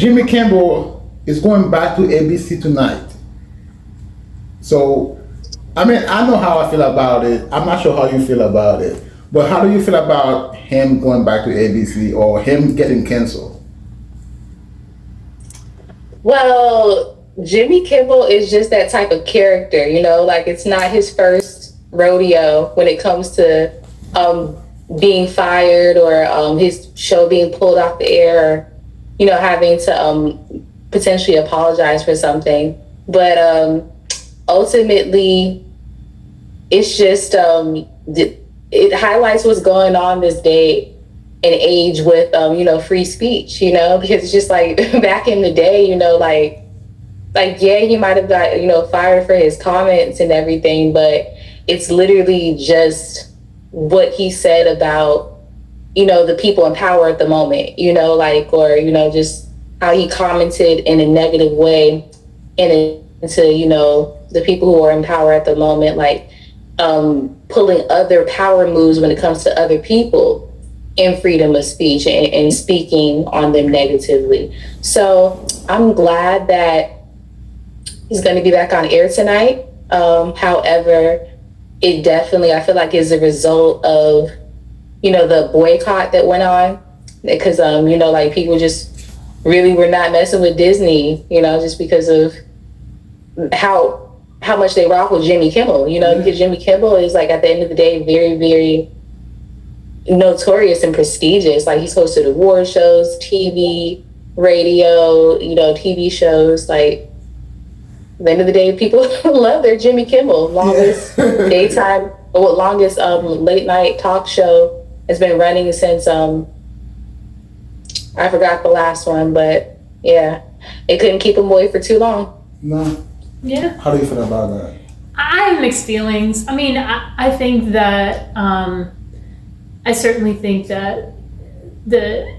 Jimmy Kimmel is going back to ABC tonight. So, I mean, I know how I feel about it. I'm not sure how you feel about it. But how do you feel about him going back to ABC or him getting canceled? Well, Jimmy Kimmel is just that type of character, like it's not his first rodeo when it comes to being fired or his show being pulled off the air, or, having to potentially apologize for something. But ultimately, it's just it highlights what's going on this day and age with free speech, because it's just like back in the day, like yeah, he might have got fired for his comments and everything, but it's literally just what he said about the people in power at the moment, or just how he commented in a negative way into the people who are in power at the moment, like pulling other power moves when it comes to other people in freedom of speech and speaking on them negatively. So I'm glad that he's going to be back on air tonight. However, it definitely, I feel like, is a result of, the boycott that went on. Because, like people just really were not messing with Disney, just because of how much they rock with Jimmy Kimmel, because Jimmy Kimmel is, like, at the end of the day, very, very notorious and prestigious. Like, he's hosted award shows, TV, radio, TV shows. Like, at the end of the day, people love their Jimmy Kimmel. Longest daytime, or longest late night talk show has been running since I forgot the last one, but yeah, they couldn't keep him away for too long. No. Yeah. How do you feel about that? I have mixed feelings. I mean, I think that I certainly think that the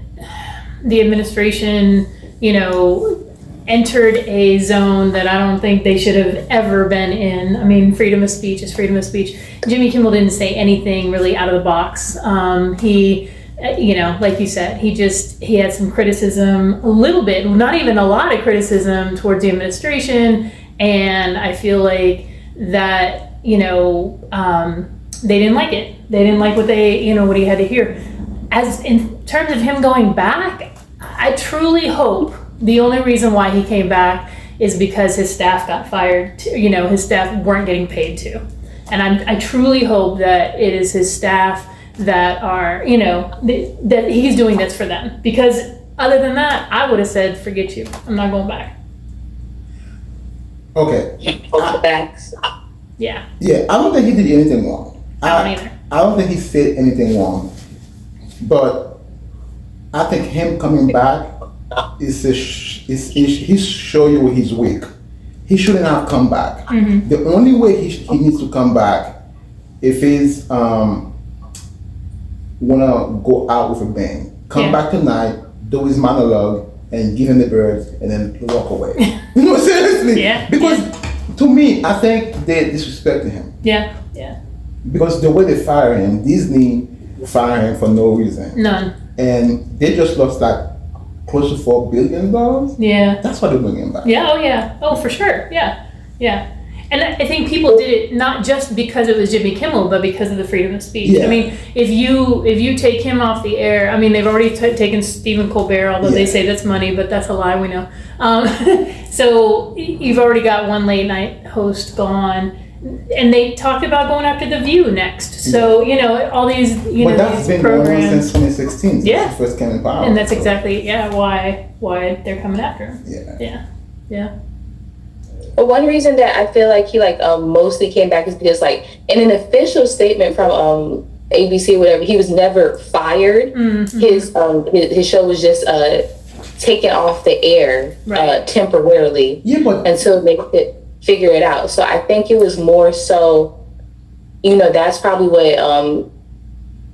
administration, entered a zone that I don't think they should have ever been in. I mean, freedom of speech is freedom of speech. Jimmy Kimmel didn't say anything really out of the box. He, like you said, he had some criticism, a little bit, not even a lot of criticism towards the administration. And I feel like that, they didn't like it. They didn't like what what he had to hear. As in terms of him going back, I truly hope the only reason why he came back is because his staff got fired. His staff weren't getting paid to. And I truly hope that it is his staff that are, that he's doing this for them. Because other than that, I would have said, forget you. I'm not going back. Okay. Yeah. Yeah, I don't think he did anything wrong. I don't either. I don't think he said anything wrong. But I think him coming back he show you he's weak. He shouldn't have come back. Mm-hmm. The only way he needs to come back if he's wanna go out with a bang. Come back tonight, do his monologue, and give him the birds, and then walk away. Seriously. Yeah. Because to me, I think they disrespected him. Yeah. Yeah. Because the way they fire him, Disney fired him for no reason. None. And they just lost like close to $4 billion. Yeah. That's why they're bringing him back. Yeah. Oh yeah. Oh, for sure. Yeah. Yeah. And I think people did it not just because it was Jimmy Kimmel, but because of the freedom of speech. Yeah. I mean, if you take him off the air, I mean, they've already taken Stephen Colbert, although they say that's money, but that's a lie, we know. So you've already got one late night host gone. And they talked about going after The View next. So, all these, but that's these been programs. Going on since 2016. Since yeah. he first came in power. And that's exactly, why they're coming after him. Yeah. Yeah. Yeah. But one reason that I feel like he mostly came back is because in an official statement from ABC or whatever, he was never fired. Mm-hmm. His show was just taken off the air temporarily until they could figure it out. So I think it was more so, that's probably what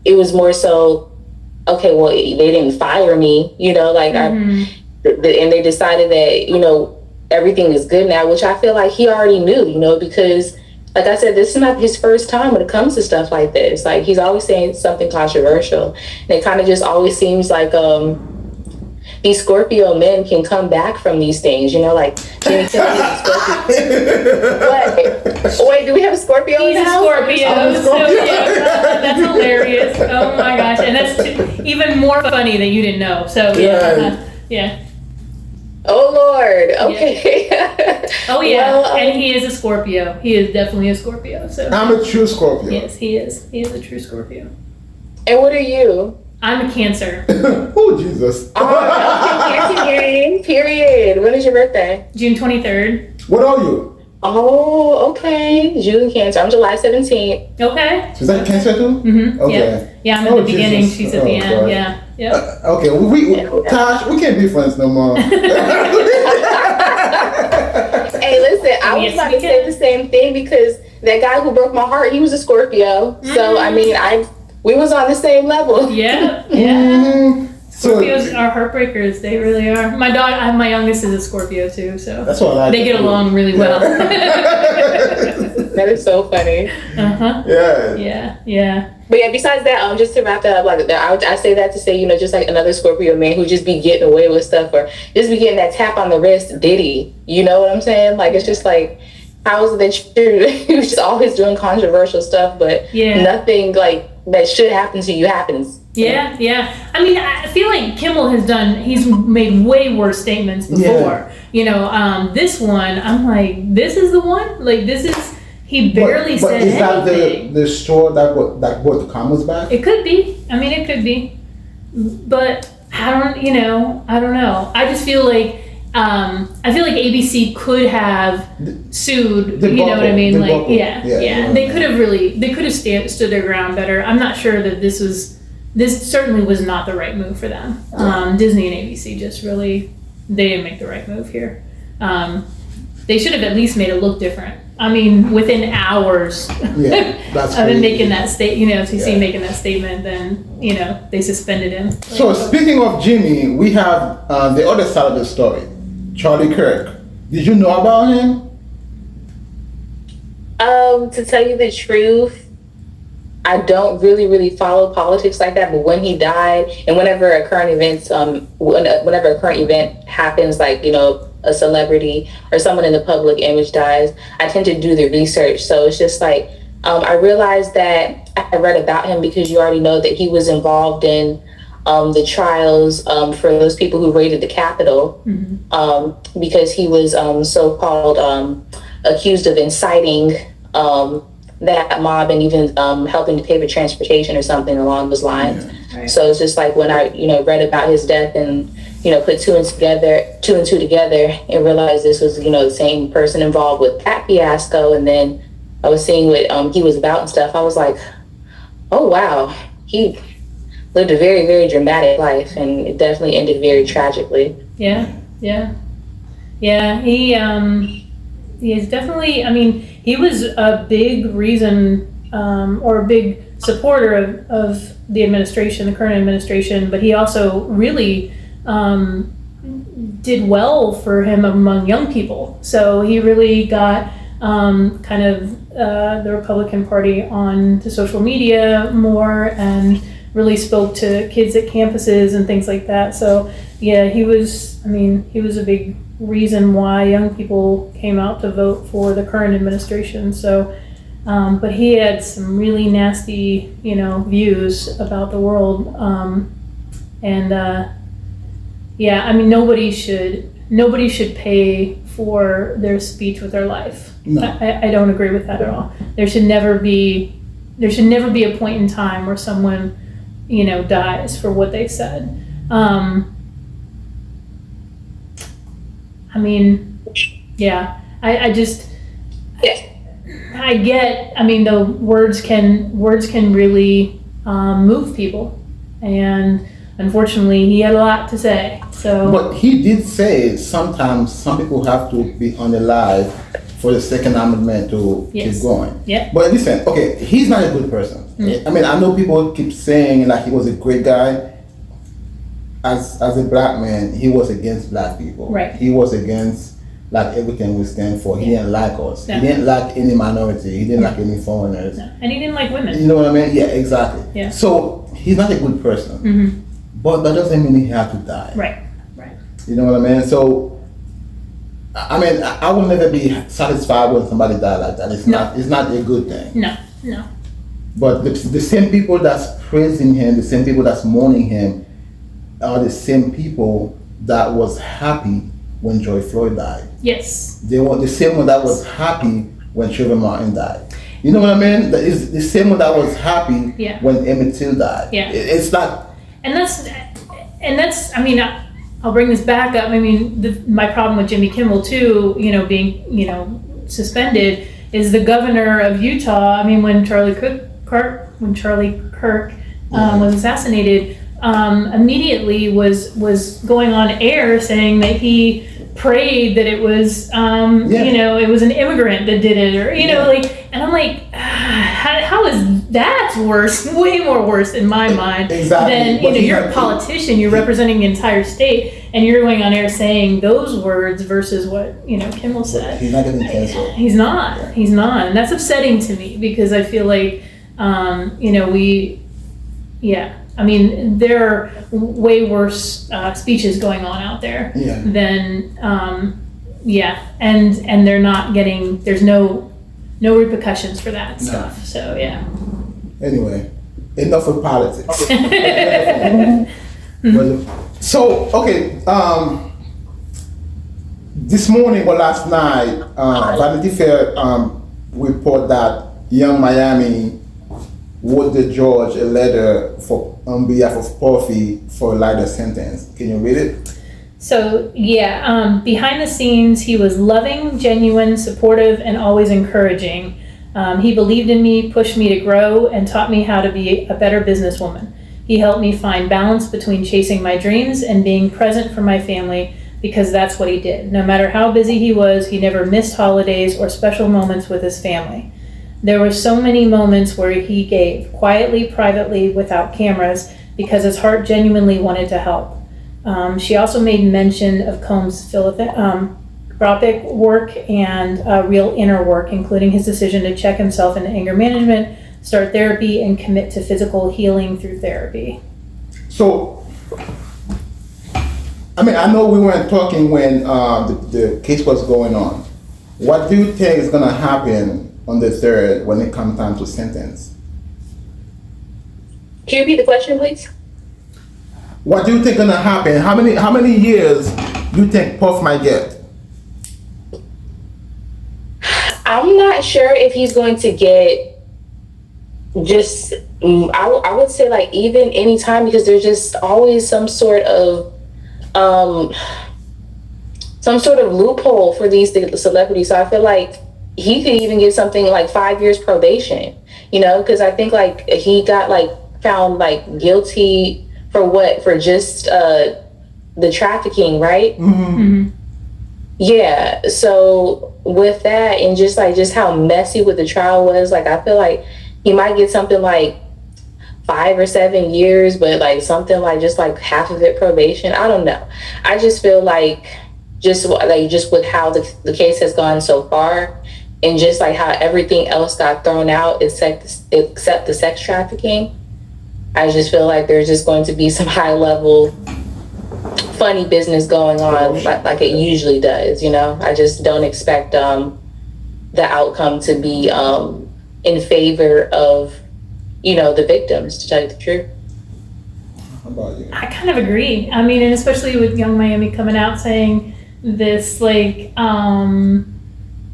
it was more so. Okay, well, they didn't fire me, and they decided that everything is good now, which I feel like he already knew, because like I said, this is not his first time when it comes to stuff like this. Like, he's always saying something controversial, and it kind of just always seems like these Scorpio men can come back from these things, you know, like Jimmy Kimmel is a Scorpio. What? Wait, do we have a Scorpio in He's the a house? Scorpio, I'm a so Scorpio. yeah, that's hilarious. Oh my gosh, and that's even more funny that you didn't know. So yeah. Oh Lord. Okay. Oh yeah, Well, and he is a Scorpio. He is definitely a Scorpio. So I'm a true Scorpio. yes, he is. He is a true Scorpio. And what are you? I'm a Cancer. Oh, Jesus. Oh, Cancer gang. Period. When is your birthday? June 23rd. What are you? Oh, okay. June Cancer. I'm July 17th. Okay. Is that Cancer too? Mm-hmm. Okay. Yeah, I'm at Oh, the beginning. Jesus. She's at the Oh, end. God. Yeah. Yeah. Okay, Tash, we can't be friends no more. Hey, listen, I was Yes, about we to say can. the same thing because that guy who broke my heart, he was a Scorpio. So I mean, we was on the same level. Yeah. Yeah. Mhm. So Scorpios are heartbreakers. They really are. My daughter, my youngest is a Scorpio too, so that's what I like. they get along really well. That is so funny. Uh-huh. Yeah. Yeah. Yeah. But yeah, besides that, just to wrap that up, like I say that to say, you know, just like another Scorpio man who just be getting away with stuff or just be getting that tap on the wrist, Diddy. You know what I'm saying? Like it's just like, how is it that you're just always doing controversial stuff, but nothing like that should happen to you happens. Yeah, yeah. I mean, I feel like Kimmel he's made way worse statements before. Yeah. You know, this one, I'm like, this is the one? Like, he barely but said is that anything. the straw that brought the commas back? It could be. I mean, it could be. But I don't know. I just feel like, ABC could have sued, you know what I mean? Like, yeah. They could have stood their ground better. I'm not sure that this certainly was not the right move for them. Disney and ABC just really, they didn't make the right move here. They should have at least made it look different. I mean, within hours That's of him crazy. making that FCC making that statement, then, they suspended him. So speaking of Jimmy, we have the other side of the story, Charlie Kirk. Did you know about him? To tell you the truth, I don't really follow politics like that. But when he died, and whenever a current event happens, like a celebrity or someone in the public image dies, I tend to do the research. So it's just like I realized that I read about him because you already know that he was involved in the trials for those people who raided the Capitol, because he was so-called accused of inciting that mob and even helping to pay for transportation or something along those lines. Right. So it's just like when I read about his death and put two and two together and realized this was the same person involved with that fiasco, and then I was seeing what he was about and stuff. I was like, oh wow, he lived a very, very dramatic life, and it definitely ended very tragically. Yeah. He is definitely. I mean, he was a big reason or a big supporter of the administration, the current administration, but he also really did well for him among young people. So he really got kind of the Republican Party on to social media more and really spoke to kids at campuses and things like that. So yeah, he was a big reason why young people came out to vote for the current administration. So but he had some really nasty views about the world, nobody should pay for their speech with their life. No. I don't agree with that at all. There should never be a point in time where someone dies for what they said. The words can really move people, and unfortunately he had a lot to say. So But he did say sometimes some people have to be on the live for the Second Amendment to keep going. Yeah. But listen, okay, he's not a good person. I mean, I know people keep saying like he was a great guy. As a black man, he was against black people. Right. He was against like everything we stand for. He didn't like us. No. He didn't like any minority. He didn't like any foreigners. No. And he didn't like women. You know what I mean? Yeah, exactly. Yeah. So he's not a good person. Mm-hmm. But that doesn't mean he had to die. Right. You know what I mean? So, I mean, I will never be satisfied when somebody die like that. It's not a good thing. No, no. But the same people that's praising him, the same people that's mourning him, are the same people that was happy when George Floyd died. Yes. They were the same one that was happy when Trayvon Martin died. You know what I mean? It's the same one that was happy when Emmett Till died. Yeah. It's not. And that's. I mean, I'll bring this back up. I mean, my problem with Jimmy Kimmel too, being suspended, is the governor of Utah. I mean, when Charlie Kirk was assassinated, immediately was going on air saying that he prayed that it was it was an immigrant that did it, or and I'm like, how is that worse, way more worse in my mind than you're a politician, you're representing the entire state, and you're going on air saying those words versus what Kimmel said. He's not getting canceled. He's not, and that's upsetting to me, because I feel like I mean, there are way worse speeches going on out there than, and they're not getting, there's no repercussions for that stuff. So, yeah. Anyway, enough of politics. So, okay, this morning or last night, Vanity Fair report that Young Miami wrote the judge a letter on behalf of Puffy for a lighter sentence. Can you read it? So, behind the scenes, he was loving, genuine, supportive, and always encouraging. He believed in me, pushed me to grow, and taught me how to be a better businesswoman. He helped me find balance between chasing my dreams and being present for my family, because that's what he did. No matter how busy he was, he never missed holidays or special moments with his family. There were so many moments where he gave, quietly, privately, without cameras, because his heart genuinely wanted to help. She also made mention of Combs' philanthropic work and real inner work, including his decision to check himself into anger management, start therapy, and commit to physical healing through therapy. So, I mean, I know we weren't talking when the case was going on. What do you think is going to happen on the 3rd when it comes time to sentence? Can you repeat the question, please? What do you think gonna happen? How many years you think Puff might get? I'm not sure if he's going to get just, I would say like even any time, because there's just always some sort of loophole for these celebrities. So I feel like he could even get something like 5 years probation, because I think like he got like found like guilty for just the trafficking, right? Mm-hmm. Yeah. So with that, and just how messy with the trial was, like I feel like he might get something like 5 or 7 years, but like something like just like half of it probation. I don't know. I just feel like just with how the case has gone so far, and just like how everything else got thrown out except the sex trafficking, I just feel like there's just going to be some high level funny business going on like it usually does. I just don't expect the outcome to be in favor of the victims, to tell you the truth. How about you? I kind of agree. I mean, and especially with Young Miami coming out saying this, like, I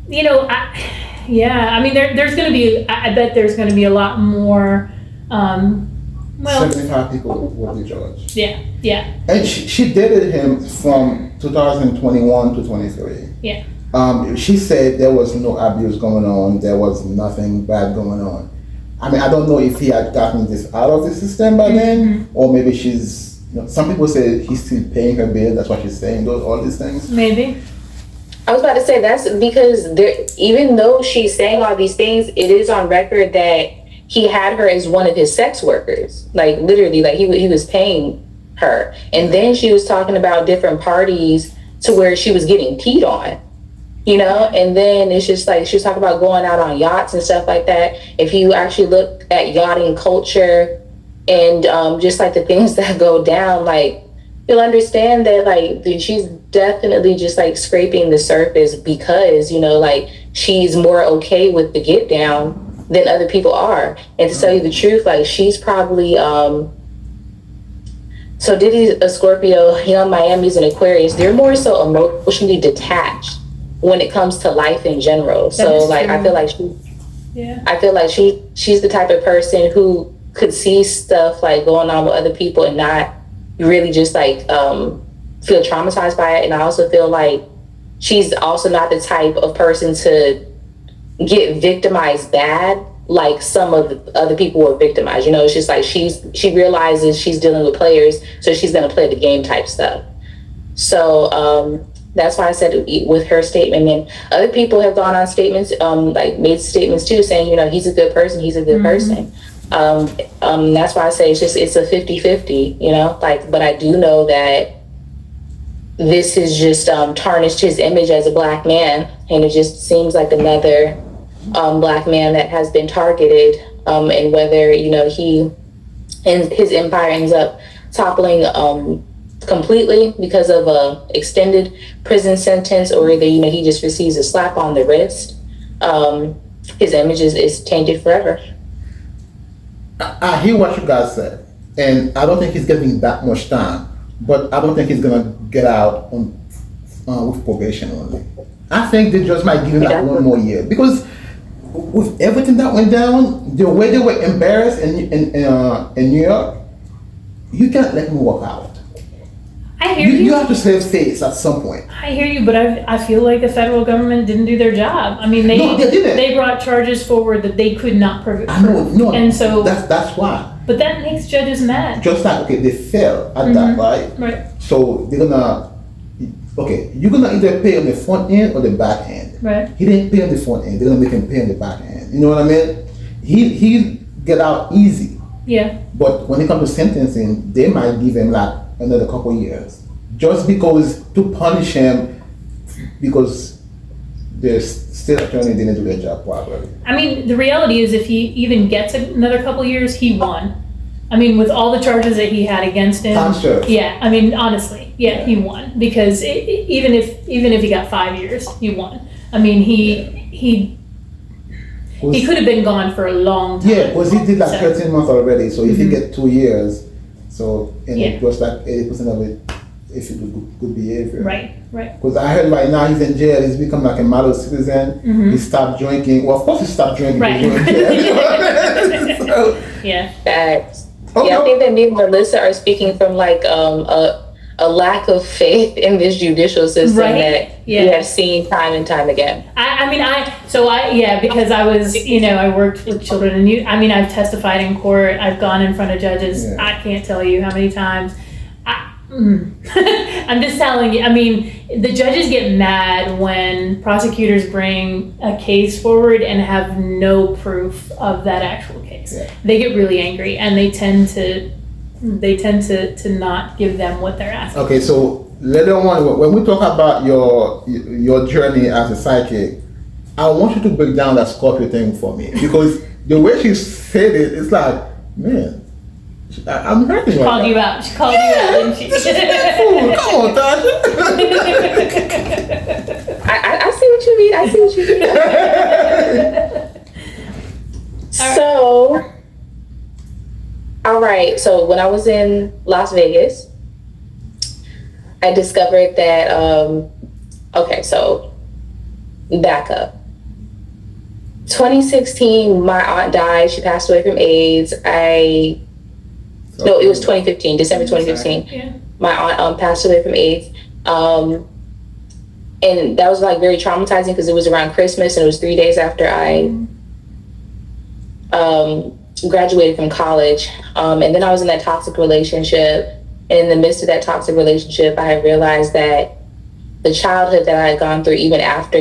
mean, there's going to be, I bet there's going to be a lot more, 75 people will be judged. Yeah. And she dated him from 2021 to 23. Yeah. She said there was no abuse going on, there was nothing bad going on. I mean, I don't know if he had gotten this out of the system by then, or maybe she's, some people say he's still paying her bill, that's what she's saying, all these things. Maybe. I was about to say, that's because even though she's saying all these things, it is on record that he had her as one of his sex workers. Like literally, like he was paying her. And then she was talking about different parties to where she was getting peed on, and then it's just like, she was talking about going out on yachts and stuff like that. If you actually look at yachting culture and just like the things that go down, like you'll understand that like she's definitely just like scraping the surface because like she's more okay with the get down than other people are. And to tell you the truth, like she's probably so Diddy's a Scorpio, Young Miami's an Aquarius. They're more so emotionally detached when it comes to life in general. So like I feel like she's the type of person who could see stuff like going on with other people and not really just like feel traumatized by it. And I also feel like she's also not the type of person to get victimized bad like some of the other people were victimized. It's just like she realizes she's dealing with players, so she's gonna play the game type stuff. So that's why I said with her statement, and other people have gone on statements, like made statements too, saying, he's a good person, he's a good person. That's why I say it's a 50-50, but I do know that this has just tarnished his image as a black man, and it just seems like another black man that has been targeted, and whether he and his empire ends up toppling completely because of a extended prison sentence, or either he just receives a slap on the wrist, his image is tainted forever. I hear what you guys said, and I don't think he's getting that much time, but I don't think he's gonna get out on with probation only. I think they just might give him like one more year, because with everything that went down, the way they were embarrassed in New York, you can't let him walk out. I hear you. You have to save face at some point. I hear you, but I feel like the federal government didn't do their job. I mean, they didn't. They brought charges forward that they could not prove. I know, no, and so that's why. But that makes judges mad. Just like they fail at that, right? Right. So they're gonna you're gonna either pay on the front end or the back end. Right. He didn't pay on the front end. They're gonna make him pay on the back end. You know what I mean? He get out easy. Yeah. But when it comes to sentencing, they might give him like another couple years, just because to punish him, because the state attorney didn't do their job properly. I mean, the reality is, if he even gets another couple years, he won. I mean, with all the charges that he had against him, I'm sure. Yeah. I mean, honestly, he won, because even if he got 5 years, he won. I mean, he could have been gone for a long time. Yeah, because he did like 13 months already. So if he get 2 years, it was like 80% of it if you do good behavior. Right. Because I heard right now he's in jail. He's become like a model citizen. He stopped drinking. Well, of course he stopped drinking. Right. Yeah. Facts. Yeah, I think that me and Melissa are speaking from like a lack of faith in this judicial system that we have seen time and time again. Because I was, I worked with children, and I've testified in court. I've gone in front of judges. Yeah. I can't tell you how many times. I'm just telling you. I mean, the judges get mad when prosecutors bring a case forward and have no proof of that actual case. Yeah. They get really angry, and they tend to not give them what they're asking. Okay, so later on, when we talk about your journey as a psychic, I want you to break down that Scorpio thing for me, because the way she said it, it's like, man, I'm hurting. She called you out. She called you out, didn't she? Come on, Tash. I see what you mean. So, all right. So when I was in Las Vegas, I discovered that. So back up. 2016, my aunt died. She passed away from AIDS. No, it was 2015, December 2015. Yeah. My aunt passed away from AIDS. And that was like very traumatizing, because it was around Christmas, and it was 3 days after I graduated from college. And then I was in that toxic relationship. And in the midst of that toxic relationship, I had realized that the childhood that I had gone through, even after,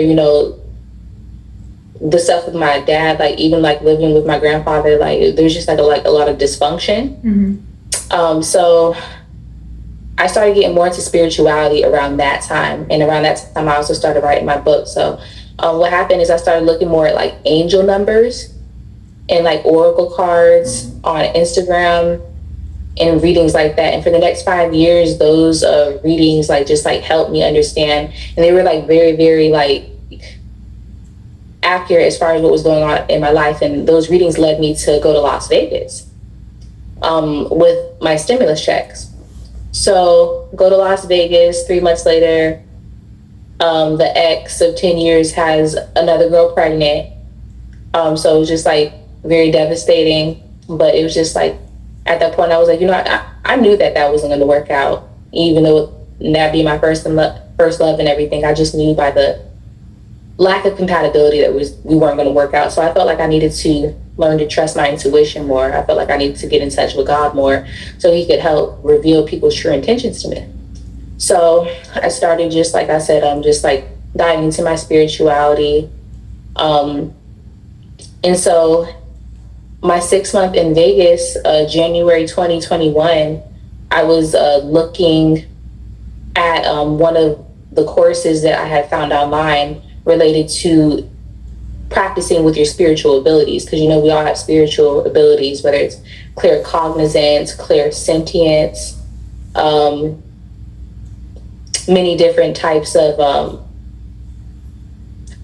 the stuff with my dad, like even like living with my grandfather, like there's just like a lot of dysfunction. So I started getting more into spirituality around that time, and around that time I also started writing my book. So what happened is I started looking more at like angel numbers and like oracle cards on Instagram, in readings like that. And for the next 5 years, those readings like just like helped me understand. And they were like very, very like accurate as far as what was going on in my life. And those readings led me to go to Las Vegas with my stimulus checks. So go to Las Vegas, 3 months later, the ex of 10 years has another girl pregnant. So it was just like very devastating, but it was just like, at that point I was like, you know, I knew that wasn't going to work out, even though that being my first love and everything. I just knew by the lack of compatibility that we weren't going to work out. So I felt like I needed to learn to trust my intuition more. I felt like I needed to get in touch with God more so he could help reveal people's true intentions to me. So I started, just like I said, just like diving into my spirituality. And so my 6 month in Vegas, January 2021, I was looking at one of the courses that I had found online related to practicing with your spiritual abilities. Because, you know, we all have spiritual abilities, whether it's clear cognizance, clear sentience, many different types of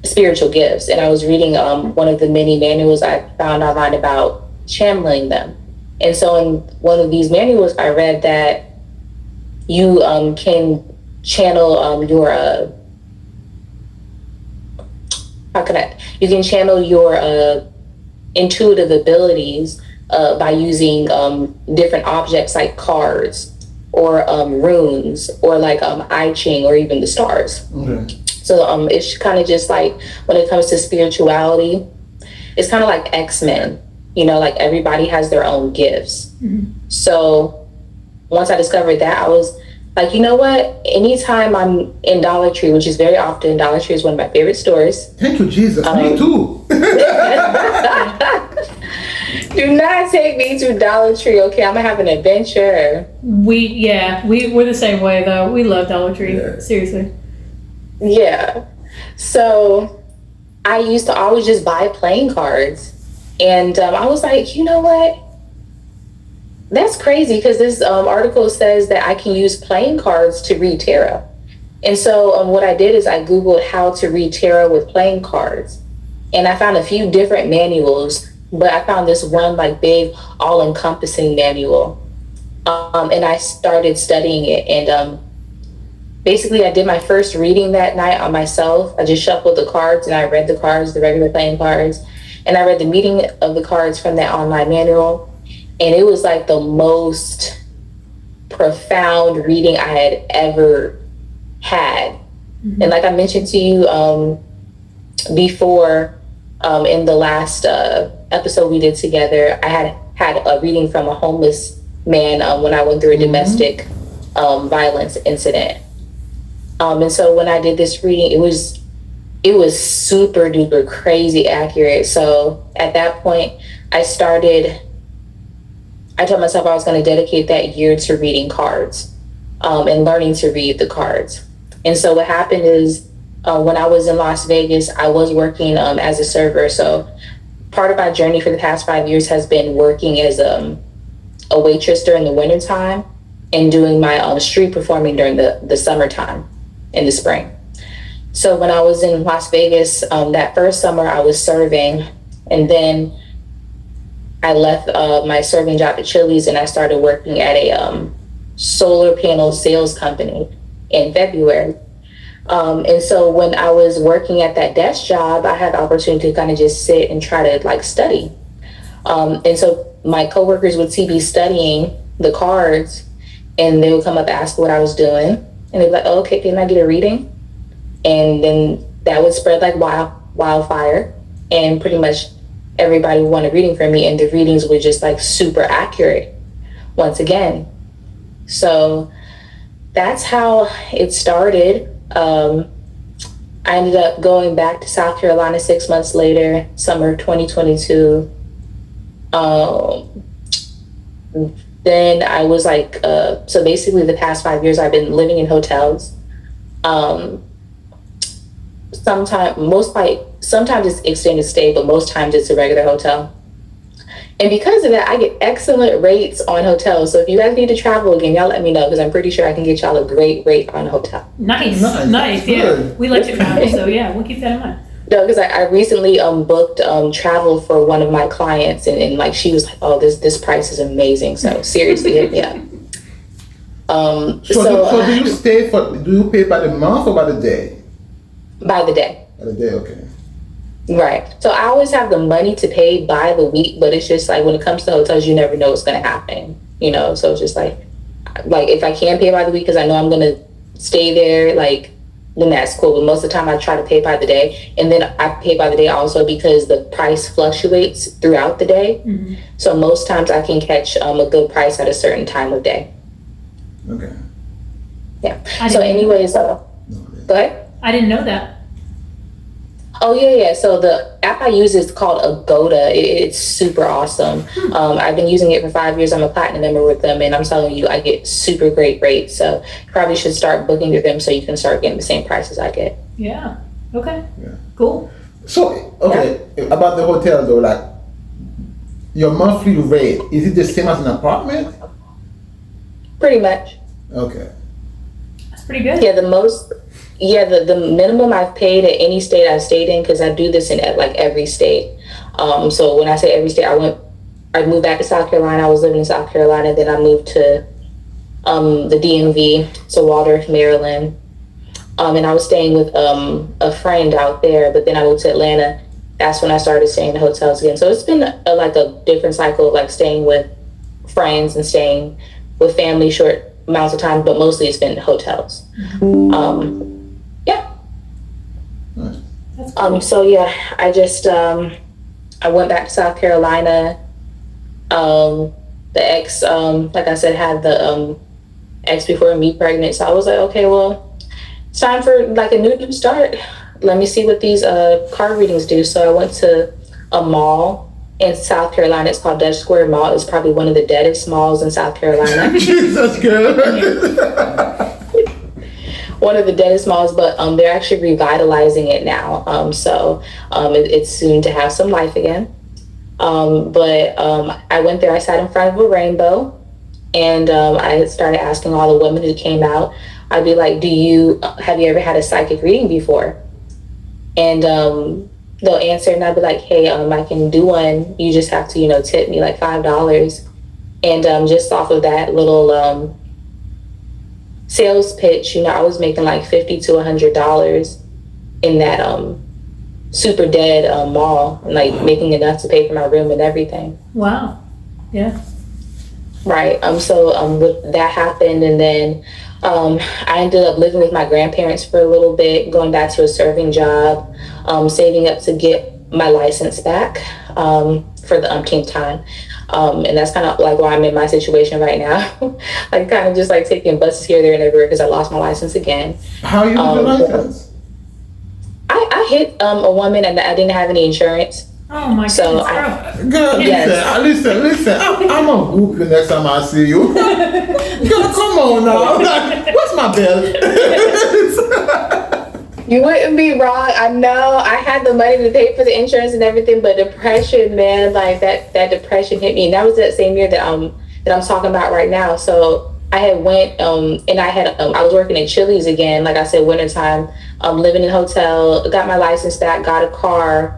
spiritual gifts. And I was reading one of the many manuals I found online about channeling them. And so in one of these manuals, I read that you can channel your you can channel your intuitive abilities by using different objects like cards or runes or like I Ching or even the stars. Okay. So it's kind of just like when it comes to spirituality, it's kind of like X-Men, you know, like everybody has their own gifts. Mm-hmm. So once I discovered that, I was like, you know what? Anytime I'm in Dollar Tree, which is very often, Dollar Tree is one of my favorite stores. Thank you, Jesus. Me too. Do not take me to Dollar Tree, okay? I'm gonna have an adventure. We're the same way though. We love Dollar Tree. Yeah. Seriously. Yeah. So I used to always just buy playing cards. And I was like, you know what? That's crazy, because this article says that I can use playing cards to read tarot. And so what I did is I Googled how to read tarot with playing cards. And I found a few different manuals, but I found this one like big all-encompassing manual. And I started studying it. And basically I did my first reading that night on myself. I just shuffled the cards and I read the cards, the regular playing cards. And I read the meaning of the cards from that online manual. And it was like the most profound reading I had ever had. Mm-hmm. And like I mentioned to you before, in the last episode we did together, I had a reading from a homeless man when I went through a domestic violence incident. And so when I did this reading, it was super duper crazy accurate. So at that point, I told myself I was going to dedicate that year to reading cards and learning to read the cards. And so what happened is when I was in Las Vegas, I was working as a server. So part of my journey for the past 5 years has been working as a waitress during the wintertime and doing my street performing during the summertime in the spring. So when I was in Las Vegas, that first summer I was serving, and then I left my serving job at Chili's and I started working at a solar panel sales company in February. And so when I was working at that desk job, I had the opportunity to kind of just sit and try to like study. And so my coworkers would see me studying the cards and they would come up and ask what I was doing. And they'd be like, oh, okay, can I get a reading? And then that would spread like wildfire, and pretty much everybody wanted a reading from me, and the readings were just like super accurate once again. So that's how it started. I ended up going back to South Carolina 6 months later, summer 2022. Then I was like, so basically the past 5 years I've been living in hotels. Sometimes it's extended stay, but most times it's a regular hotel. And because of that, I get excellent rates on hotels. So if you guys need to travel again, y'all let me know because I'm pretty sure I can get y'all a great rate on a hotel. Nice. Yeah, we like to travel, so yeah, we'll keep that in mind. No, because I recently booked travel for one of my clients, and like she was like, "Oh, this price is amazing." So seriously, hit me up. So do you stay do you pay by the month or by the day? By the day. By the day, okay. Right. So I always have the money to pay by the week, but it's just like when it comes to hotels, you never know what's going to happen. You know, so it's just like if I can pay by the week because I know I'm going to stay there, like, then that's cool. But most of the time I try to pay by the day. And then I pay by the day also because the price fluctuates throughout the day. Mm-hmm. So most times I can catch a good price at a certain time of day. Okay. Yeah. So anyways, go ahead. I didn't know that. Oh, yeah. So the app I use is called Agoda. It's super awesome. I've been using it for 5 years. I'm a platinum member with them, and I'm telling you, I get super great rates. So you probably should start booking with them so you can start getting the same prices I get. Yeah. Okay. Yeah. Cool. So, about the hotel though, like, your monthly rate, is it the same as an apartment? Pretty much. Okay. That's pretty good. Yeah, the minimum I've paid at any state I've stayed in, because I do this in like every state. So when I say every state, I moved back to South Carolina. I was living in South Carolina. Then I moved to the DMV, so Waldorf, Maryland. And I was staying with a friend out there, but then I moved to Atlanta. That's when I started staying in hotels again. So it's been a different cycle of like staying with friends and staying with family short amounts of time, but mostly it's been hotels. Nice. So yeah, I just I went back to South Carolina. The ex, like I said, had the ex before me pregnant. So I was like, okay, well, it's time for like a new start. Let me see what these card readings do. So I went to a mall in South Carolina. It's called Dutch Square Mall. It's probably one of the deadest malls in South Carolina. Jesus, girl. One of the deadest malls, but they're actually revitalizing it now. So it's soon to have some life again. But I went there, I sat in front of a rainbow, and I started asking all the women who came out. I'd be like, have you ever had a psychic reading before? And they'll answer, and I'd be like, hey, I can do one. You just have to, tip me like $5. And just off of that little sales pitch, I was making like $50 to $100 in that super dead mall, and like making enough to pay for my room and everything. Wow. Yeah. Right. So that happened, and then I ended up living with my grandparents for a little bit, going back to a serving job, saving up to get my license back for the umpteenth time. And that's kind of like why I'm in my situation right now. Like kind of just like taking buses here, there, and everywhere because I lost my license again. How you lose your license? I hit a woman and I didn't have any insurance. Oh my goodness, girl, listen. I'm gonna whoop you next time I see you. Girl, come on now. What's my bill? You wouldn't be wrong. I know I had the money to pay for the insurance and everything, but depression, man, like that depression hit me. And that was that same year that I'm talking about right now. So I had went and I was working at Chili's again, like I said, wintertime, living in a hotel, got my license back, got a car.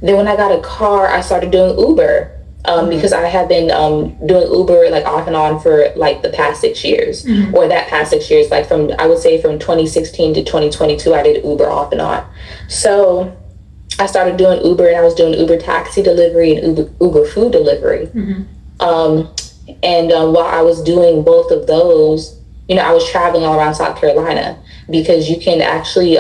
Then when I got a car, I started doing Uber because I have been doing Uber like off and on for like the past 6 years, or that past 6 years, like from 2016 to 2022, I did Uber off and on. So I started doing Uber, and I was doing Uber taxi delivery and Uber food delivery. And while I was doing both of those, I was traveling all around South Carolina because you can actually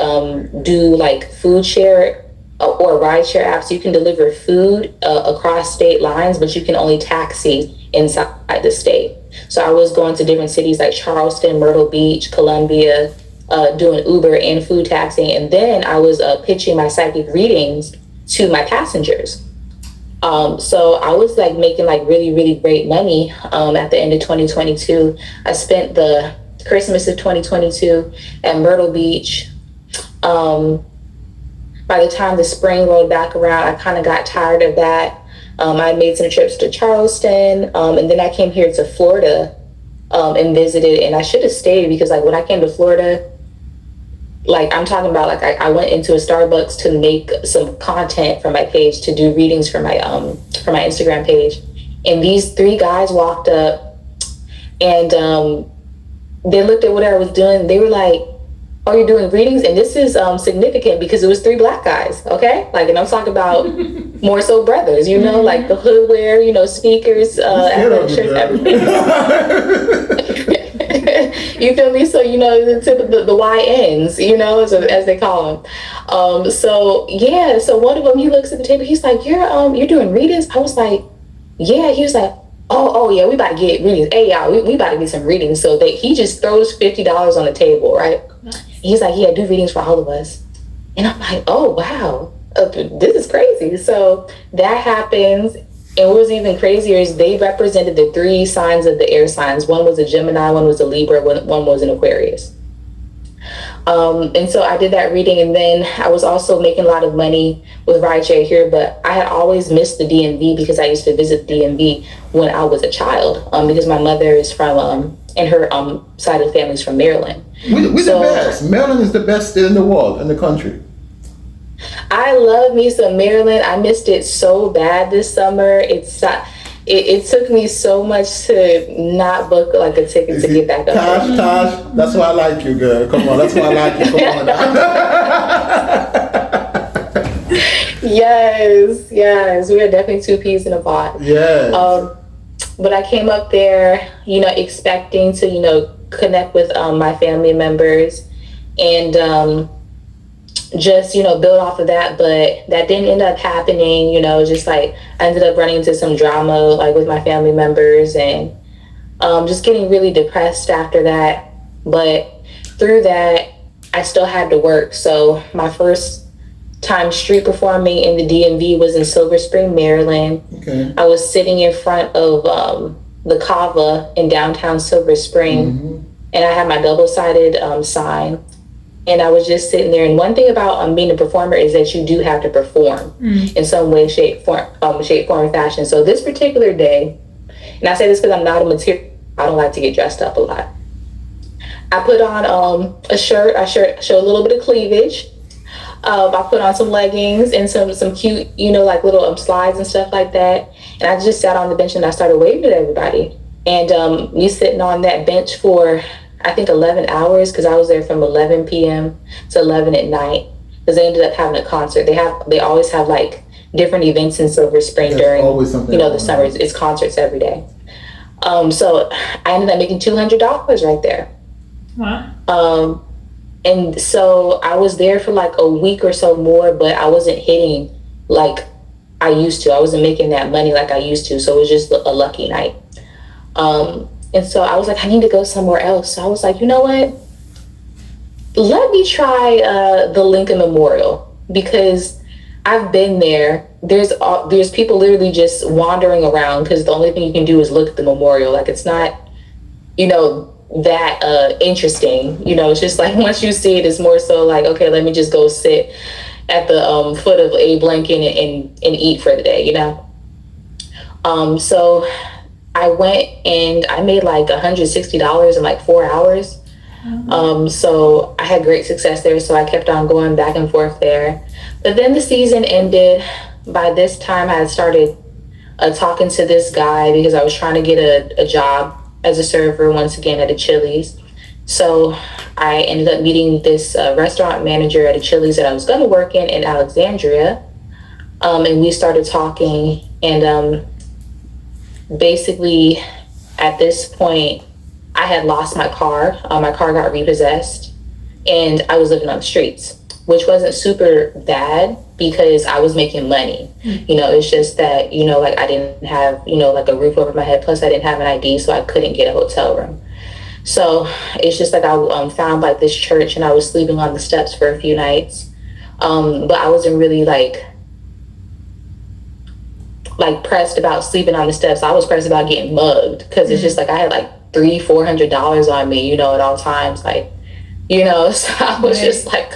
do like food share or rideshare apps. You can deliver food across state lines, but you can only taxi inside the state. So I was going to different cities like Charleston, Myrtle Beach, Columbia, doing Uber and food taxing. And then I was pitching my psychic readings to my passengers. So I was like making like really, really great money at the end of 2022. I spent the Christmas of 2022 at Myrtle Beach. By the time the spring rolled back around, I kind of got tired of that. I made some trips to Charleston, and then I came here to Florida and visited. And I should have stayed because, like, when I came to Florida, like, I'm talking about, like, I went into a Starbucks to make some content for my page, to do readings for my Instagram page, and these three guys walked up, and they looked at what I was doing. They were like, "Oh, you're doing readings?" And this is significant because it was three Black guys, okay? Like, and I'm talking about more so brothers, you know, like the hood wear, you know, sneakers, athletic shirts, everything. You feel me? So, you know, the YNs, you know, as they call them. So yeah, so one of them, he looks at the table, he's like, you're doing readings? I was like, yeah. He was like, oh yeah, we about to get readings. Hey y'all, we about to get some readings. So he just throws $50 on the table, right? He's like, yeah, do readings for all of us. And I'm like, oh wow, this is crazy. So that happens. And what was even crazier is they represented the three signs of the air signs. One was a Gemini, one was a Libra, one was an Aquarius. And so I did that reading, and then I was also making a lot of money with rideshare here, but I had always missed the DMV because I used to visit the DMV when I was a child, because my mother is from, and her side of the family is from Maryland. We're the best. Maryland is the best state in the world, in the country. I love me some Maryland. I missed it so bad this summer. It took me so much to not book like a ticket to get back up. Tash, that's why I like you, girl. Come on, that's why I like you. Come on. Yes. We are definitely two peas in a pod. Yeah. But I came up there, you know, expecting to, you know, connect with my family members and just, you know, build off of that, but that didn't end up happening. You know, just like I ended up running into some drama like with my family members and just getting really depressed after that. But through that, I still had to work. So my first time street performing in the DMV was in Silver Spring, Maryland. Okay. I was sitting in front of the Kava in downtown Silver Spring, and I had my double-sided sign. And I was just sitting there. And one thing about being a performer is that you do have to perform in some way, shape, form, and fashion. So this particular day, and I say this because I'm not a material, I don't like to get dressed up a lot. I put on a shirt. I show a little bit of cleavage. I put on some leggings and some cute, you know, like little slides and stuff like that. And I just sat on the bench and I started waving at everybody. And me sitting on that bench for, I think 11 hours, because I was there from 11 p.m. to 11 at night, because they ended up having a concert. They always have like different events in Silver Spring during, you know, the summer. It's concerts every day. So I ended up making $200 right there. Wow. And so I was there for like a week or so more, but I wasn't hitting like I used to. I wasn't making that money like I used to. So it was just a lucky night. And so I was like, I need to go somewhere else. So I was like, you know what? Let me try the Lincoln Memorial, because I've been there. There's people literally just wandering around because the only thing you can do is look at the memorial. Like, it's not, you know, that interesting. You know, it's just like once you see it, it's more so like, okay, let me just go sit at the foot of Abe Lincoln and eat for the day, you know? So I went and I made like $160 in like 4 hours. So I had great success there. So I kept on going back and forth there. But then the season ended. By this time I had started talking to this guy because I was trying to get a job as a server once again at a Chili's. So I ended up meeting this restaurant manager at a Chili's that I was going to work in Alexandria. And we started talking, and basically at this point I had lost my car. My car got repossessed and I was living on the streets, which wasn't super bad because I was making money. You know, it's just that, you know, like I didn't have, you know, like a roof over my head. Plus I didn't have an ID, so I couldn't get a hotel room. So it's just like I found like this church and I was sleeping on the steps for a few nights. But I wasn't really like pressed about sleeping on the steps. I was pressed about getting mugged, because it's just like I had like $300-400 on me, you know, at all times. Like So I was just like,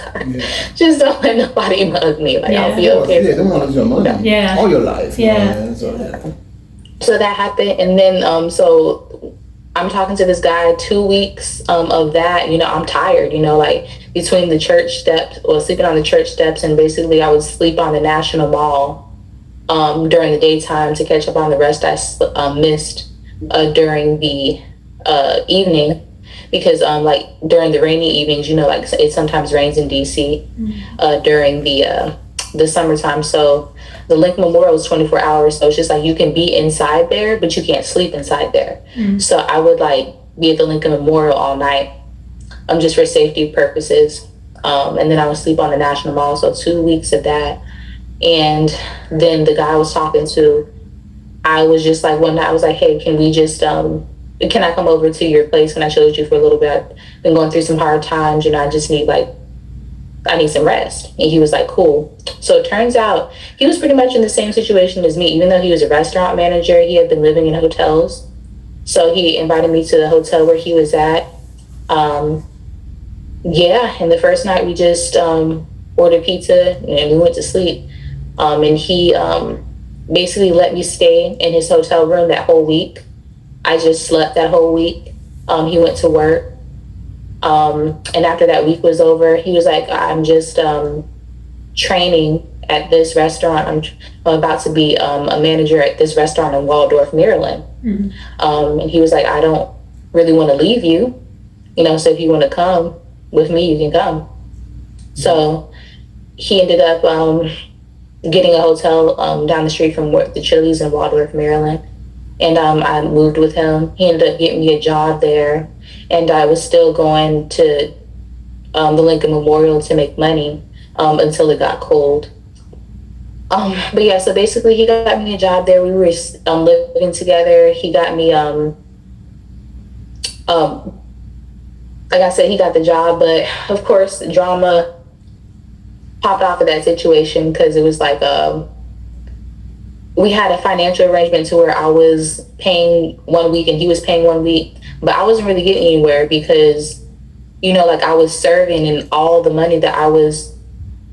just don't let nobody mug me. Like, I'll be okay. Yeah, don't want to lose your money all your life. So that happened. And then, so I'm talking to this guy 2 weeks of that. I'm tired, like between the church steps or sleeping on the church steps. And basically I would sleep on the National Mall during the daytime to catch up on the rest I missed during the evening. Because like during the rainy evenings, like it sometimes rains in DC during the summertime. So the Lincoln Memorial is 24 hours. So it's just like you can be inside there, but you can't sleep inside there. So I would like be at the Lincoln Memorial all night just for safety purposes. And then I would sleep on the National Mall. So 2 weeks of that. And then the guy I was talking to, I was just like, one night I was like, hey, can we just, can I come over to your place? Can I chill with you for a little bit? I've been going through some hard times, I just need I need some rest. And he was like, cool. So it turns out he was pretty much in the same situation as me. Even though he was a restaurant manager, he had been living in hotels. So he invited me to the hotel where he was at. And the first night we just ordered pizza and we went to sleep. And he basically let me stay in his hotel room that whole week. I just slept that whole week. He went to work. And after that week was over, he was like, I'm just training at this restaurant. I'm about to be a manager at this restaurant in Waldorf, Maryland. And he was like, I don't really want to leave you, so if you want to come with me, you can come. So he ended up getting a hotel down the street from the Chili's in Waldorf, Maryland. And I moved with him. He ended up getting me a job there. And I was still going to the Lincoln Memorial to make money until it got cold. But yeah, so basically he got me a job there. We were living together. He got me, like I said, he got the job. But of course, drama popped off of that situation because it was like, we had a financial arrangement to where I was paying 1 week and he was paying 1 week, but I wasn't really getting anywhere because, like I was serving and all the money that I was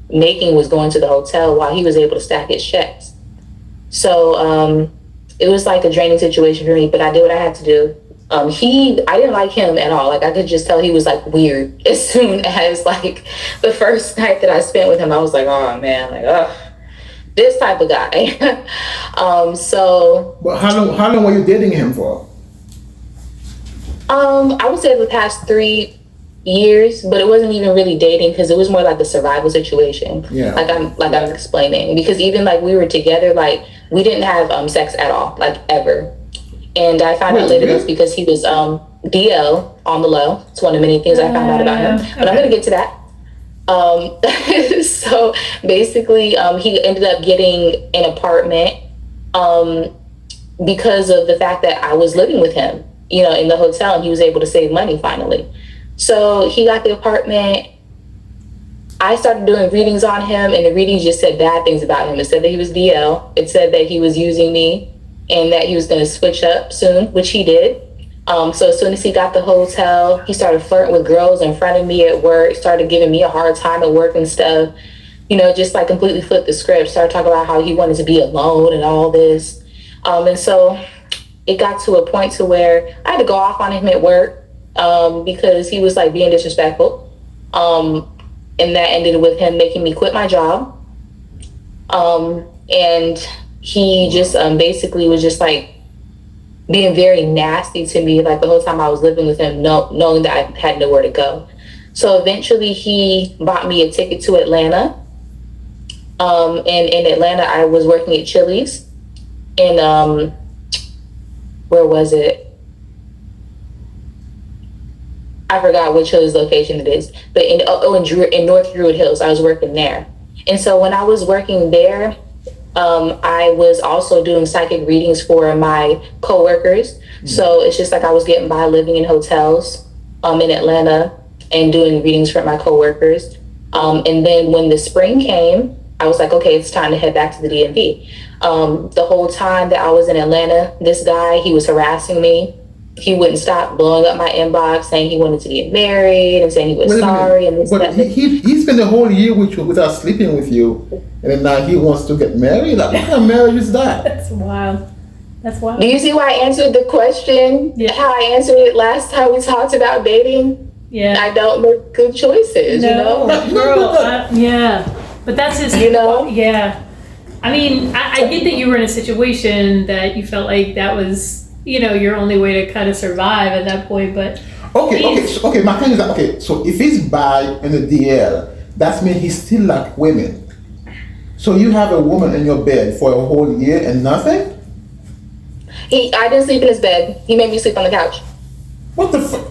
making was going to the hotel while he was able to stack his checks. So it was like a draining situation for me, but I did what I had to do. I didn't like him at all. Like I could just tell he was like weird. As soon as like the first night that I spent with him, I was like, oh man, like, ugh. This type of guy. But how long were you dating him for? I would say the past 3 years, but it wasn't even really dating because it was more like a survival situation. Yeah. Like I'm explaining. Because even like we were together, like we didn't have sex at all, like ever. And I found out later that's because he was DL on the low. It's one of many things I found out about him. But I'm gonna get to that. So basically, he ended up getting an apartment because of the fact that I was living with him, in the hotel, and he was able to save money finally. So he got the apartment. I started doing readings on him, and the readings just said bad things about him. It said that he was DL. It said that he was using me and that he was going to switch up soon, which he did. So as soon as he got the hotel, he started flirting with girls in front of me at work, started giving me a hard time at work and stuff, just like completely flipped the script, started talking about how he wanted to be alone and all this. And so it got to a point to where I had to go off on him at work because he was like being disrespectful. And that ended with him making me quit my job. And he just basically was just like, being very nasty to me, like the whole time I was living with him, knowing that I had nowhere to go. So eventually he bought me a ticket to Atlanta. And in Atlanta, I was working at Chili's. And where was it? I forgot which Chili's location it is. But in North Druid Hills, I was working there. And so when I was working there, I was also doing psychic readings for my coworkers. So it's just like I was getting by living in hotels in Atlanta and doing readings for my coworkers. And then when the spring came, I was like, okay, it's time to head back to the DMV. The whole time that I was in Atlanta, this guy, he was harassing me. he wouldn't stop blowing up my inbox saying he wanted to get married and saying he was Wait a minute. sorry and this But that. he spent the whole year with you without sleeping with you, and then now he wants to get married. Like, what kind of marriage is that? That's wild. That's wild. Do you see why I answered the question? Yeah. How I answered it last time we talked about dating? Yeah. I don't make good choices, you know? Yeah. But that's just, You know? Yeah. I mean, I get that you were in a situation that you felt like that was, your only way to kind of survive at that point, but. Okay. My thing is that, okay, so if he's bi in the DL, that means he still like women. So you have a woman in your bed for a whole year and nothing? I didn't sleep in his bed. He made me sleep on the couch. What the fuck?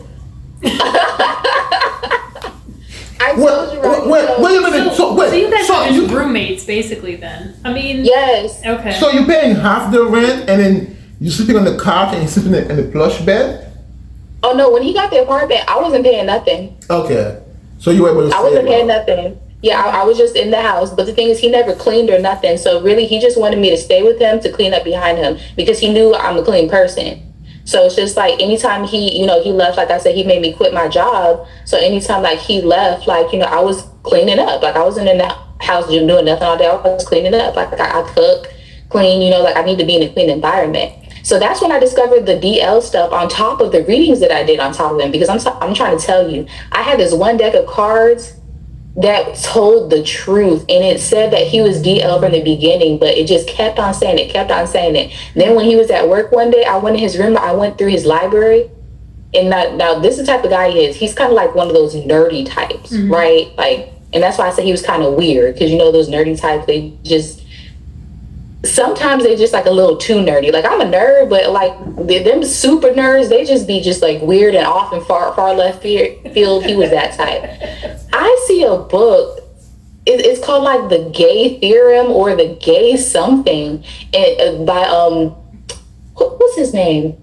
I told you right. Wait a minute. So you guys are just roommates, basically, then? I mean... Yes. Okay. So you're paying half the rent and then you're sleeping on the couch and you're sleeping in the plush bed? Oh, no. When he got the apartment, I wasn't paying nothing. Okay. So you were able to I wasn't paying nothing. Yeah, I was just in the house. But the thing is, he never cleaned or nothing. So really, he just wanted me to stay with him to clean up behind him because he knew I'm a clean person. So it's just like anytime he left, like I said, he made me quit my job. So anytime like he left, like, I was cleaning up. Like I wasn't in the house doing nothing all day. I was cleaning up. Like I cook, clean, like I need to be in a clean environment. So that's when I discovered the DL stuff on top of the readings that I did on top of them. Because I'm trying to tell you, I had this one deck of cards that told the truth, and it said that he was DL from the beginning, but it just kept on saying it. Then when he was at work one day, I went in his room, I went through his library, and now this is the type of guy he is. He's kind of like one of those nerdy types, right? Like, and that's why I say he was kind of weird, because those nerdy types, they just sometimes they just like a little too nerdy. Like I'm a nerd, but like them super nerds, they just be just like weird and off and far left field. He was that type. I see a book. It's called like the Gay Theorem or the Gay something, and by what's his name?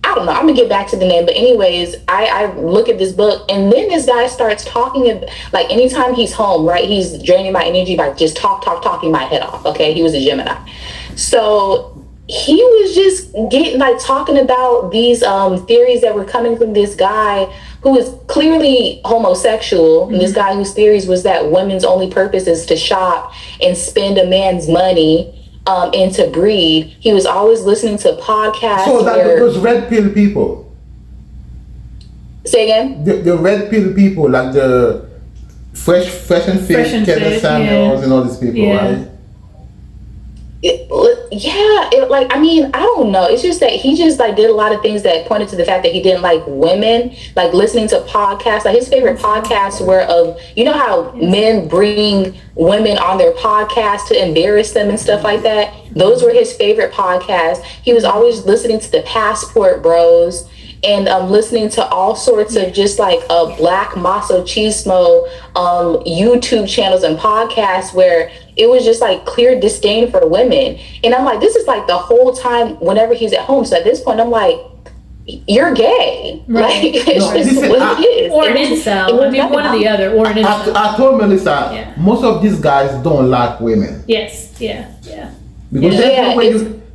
I don't know. I'm gonna get back to the name, but anyways, I look at this book, and then this guy starts talking like anytime he's home, right? He's draining my energy by just talking my head off. Okay, he was a Gemini, so he was just getting like talking about these theories that were coming from this guy who is clearly homosexual. And this guy whose theories was that women's only purpose is to shop and spend a man's money. And to breed. He was always listening to podcasts. So that those red pill people. Say again? The red pill people, like the fresh and fit, Kevin Samuels and all these people, right? I don't know. It's just that he just like did a lot of things that pointed to the fact that he didn't like women, like listening to podcasts. Like his favorite podcasts were of, how men bring women on their podcast to embarrass them and stuff like that. Those were his favorite podcasts. He was always listening to the Passport Bros and listening to all sorts of just like black machismo YouTube channels and podcasts where it was just like clear disdain for women. And I'm like, this is like the whole time whenever he's at home. So at this point, I'm like, you're gay. Right. Like, it's just what it is. Or an incel. I mean, one or the other. Or an incel. I told Melissa, most of these guys don't like women. Yes. Yeah. Because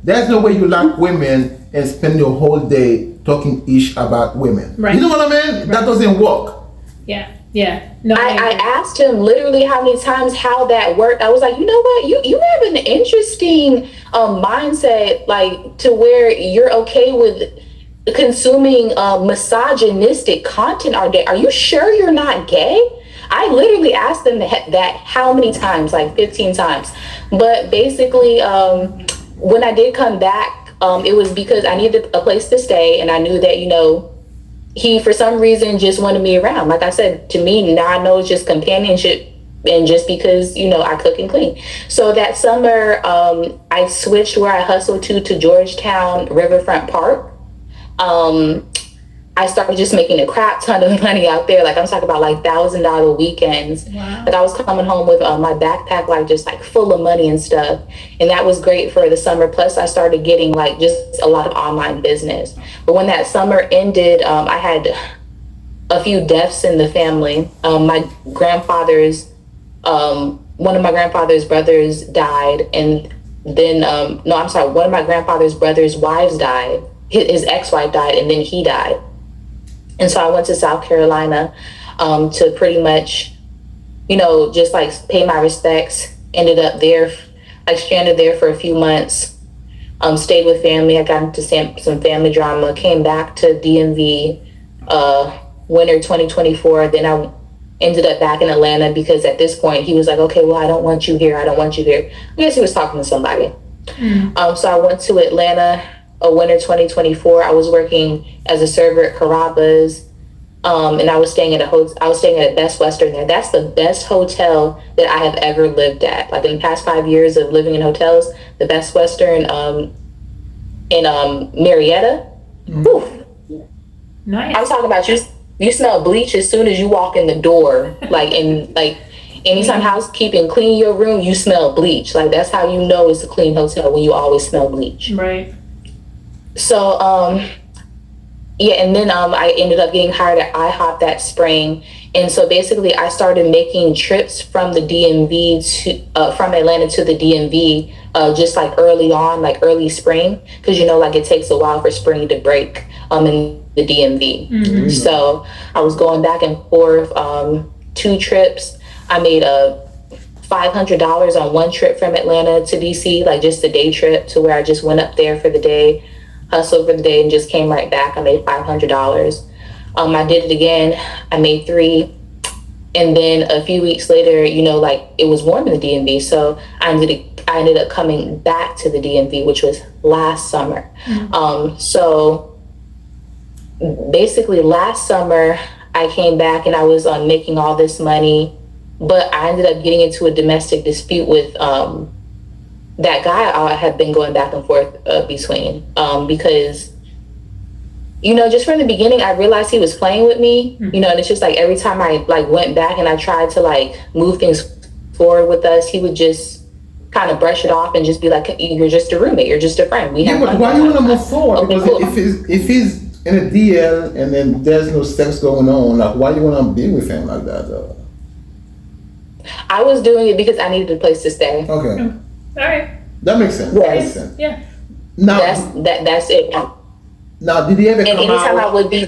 there's no way you like women and spend your whole day talking ish about women. Right. You know what I mean? Right. That doesn't work. Yeah. No, I asked him literally how many times how that worked. I was like, you know what? You have an interesting mindset, like to where you're okay with consuming misogynistic content all day. Are you sure you're not gay? I literally asked them that how many times, like 15 times. But basically, when I did come back, it was because I needed a place to stay, and I knew that, he, for some reason, just wanted me around. Like I said, to me, now I know it's just companionship and just because, I cook and clean. So that summer, I switched where I hustled to Georgetown Riverfront Park. I started just making a crap ton of money out there. Like I'm talking about like $1,000 weekends. Wow. Like I was coming home with my backpack, like just like full of money and stuff. And that was great for the summer. Plus I started getting like just a lot of online business. But when that summer ended, I had a few deaths in the family. My grandfather's, one of my grandfather's brothers died. And then, one of my grandfather's brother's wives died. his ex-wife died, and then he died. And so I went to South Carolina to pretty much, just like pay my respects. Ended up there, like stranded there for a few months. Stayed with family. I got into some family drama. Came back to DMV winter 2024. Then I ended up back in Atlanta because at this point he was like, okay, well, I don't want you here. I don't want you here. I guess he was talking to somebody. So I went to Atlanta, winter 2024. I was working as a server at Carrabba's, and I was staying at a Best Western there. That's the best hotel that I have ever lived at. Like in the past 5 years of living in hotels, the Best Western in Marietta. Oof. Nice. I'm talking about you smell bleach as soon as you walk in the door. Anytime housekeeping clean your room, you smell bleach. Like that's how you know it's a clean hotel, when you always smell bleach. Right. So and then I ended up getting hired at IHOP that spring. And so basically I started making trips from the DMV from Atlanta to the DMV just like early on, like early spring, because it takes a while for spring to break in the DMV. So I was going back and forth 2 trips. I made $500 on one trip from Atlanta to DC, like just a day trip, to where I just went up there for the day, hustled for the day, and just came right back. I made $500. I did it again. I made 3. And then a few weeks later, it was warm in the DMV. So I ended up coming back to the DMV, which was last summer. So basically last summer, I came back and I was making all this money, but I ended up getting into a domestic dispute with that guy I had been going back and forth between, because just from the beginning I realized he was playing with me, and it's just like every time I went back and I tried to move things forward with us, he would just kind of brush it off and just be like, you're just a roommate, you're just a friend. But why do you want to move forward? Because if he's in a DL and then there's no sex going on, why do you want to be with him like that though? I was doing it because I needed a place to stay. Okay. All right. That makes sense. Yes. That makes sense. Yeah. Now, that's it. Now, did he ever come anytime out? I would be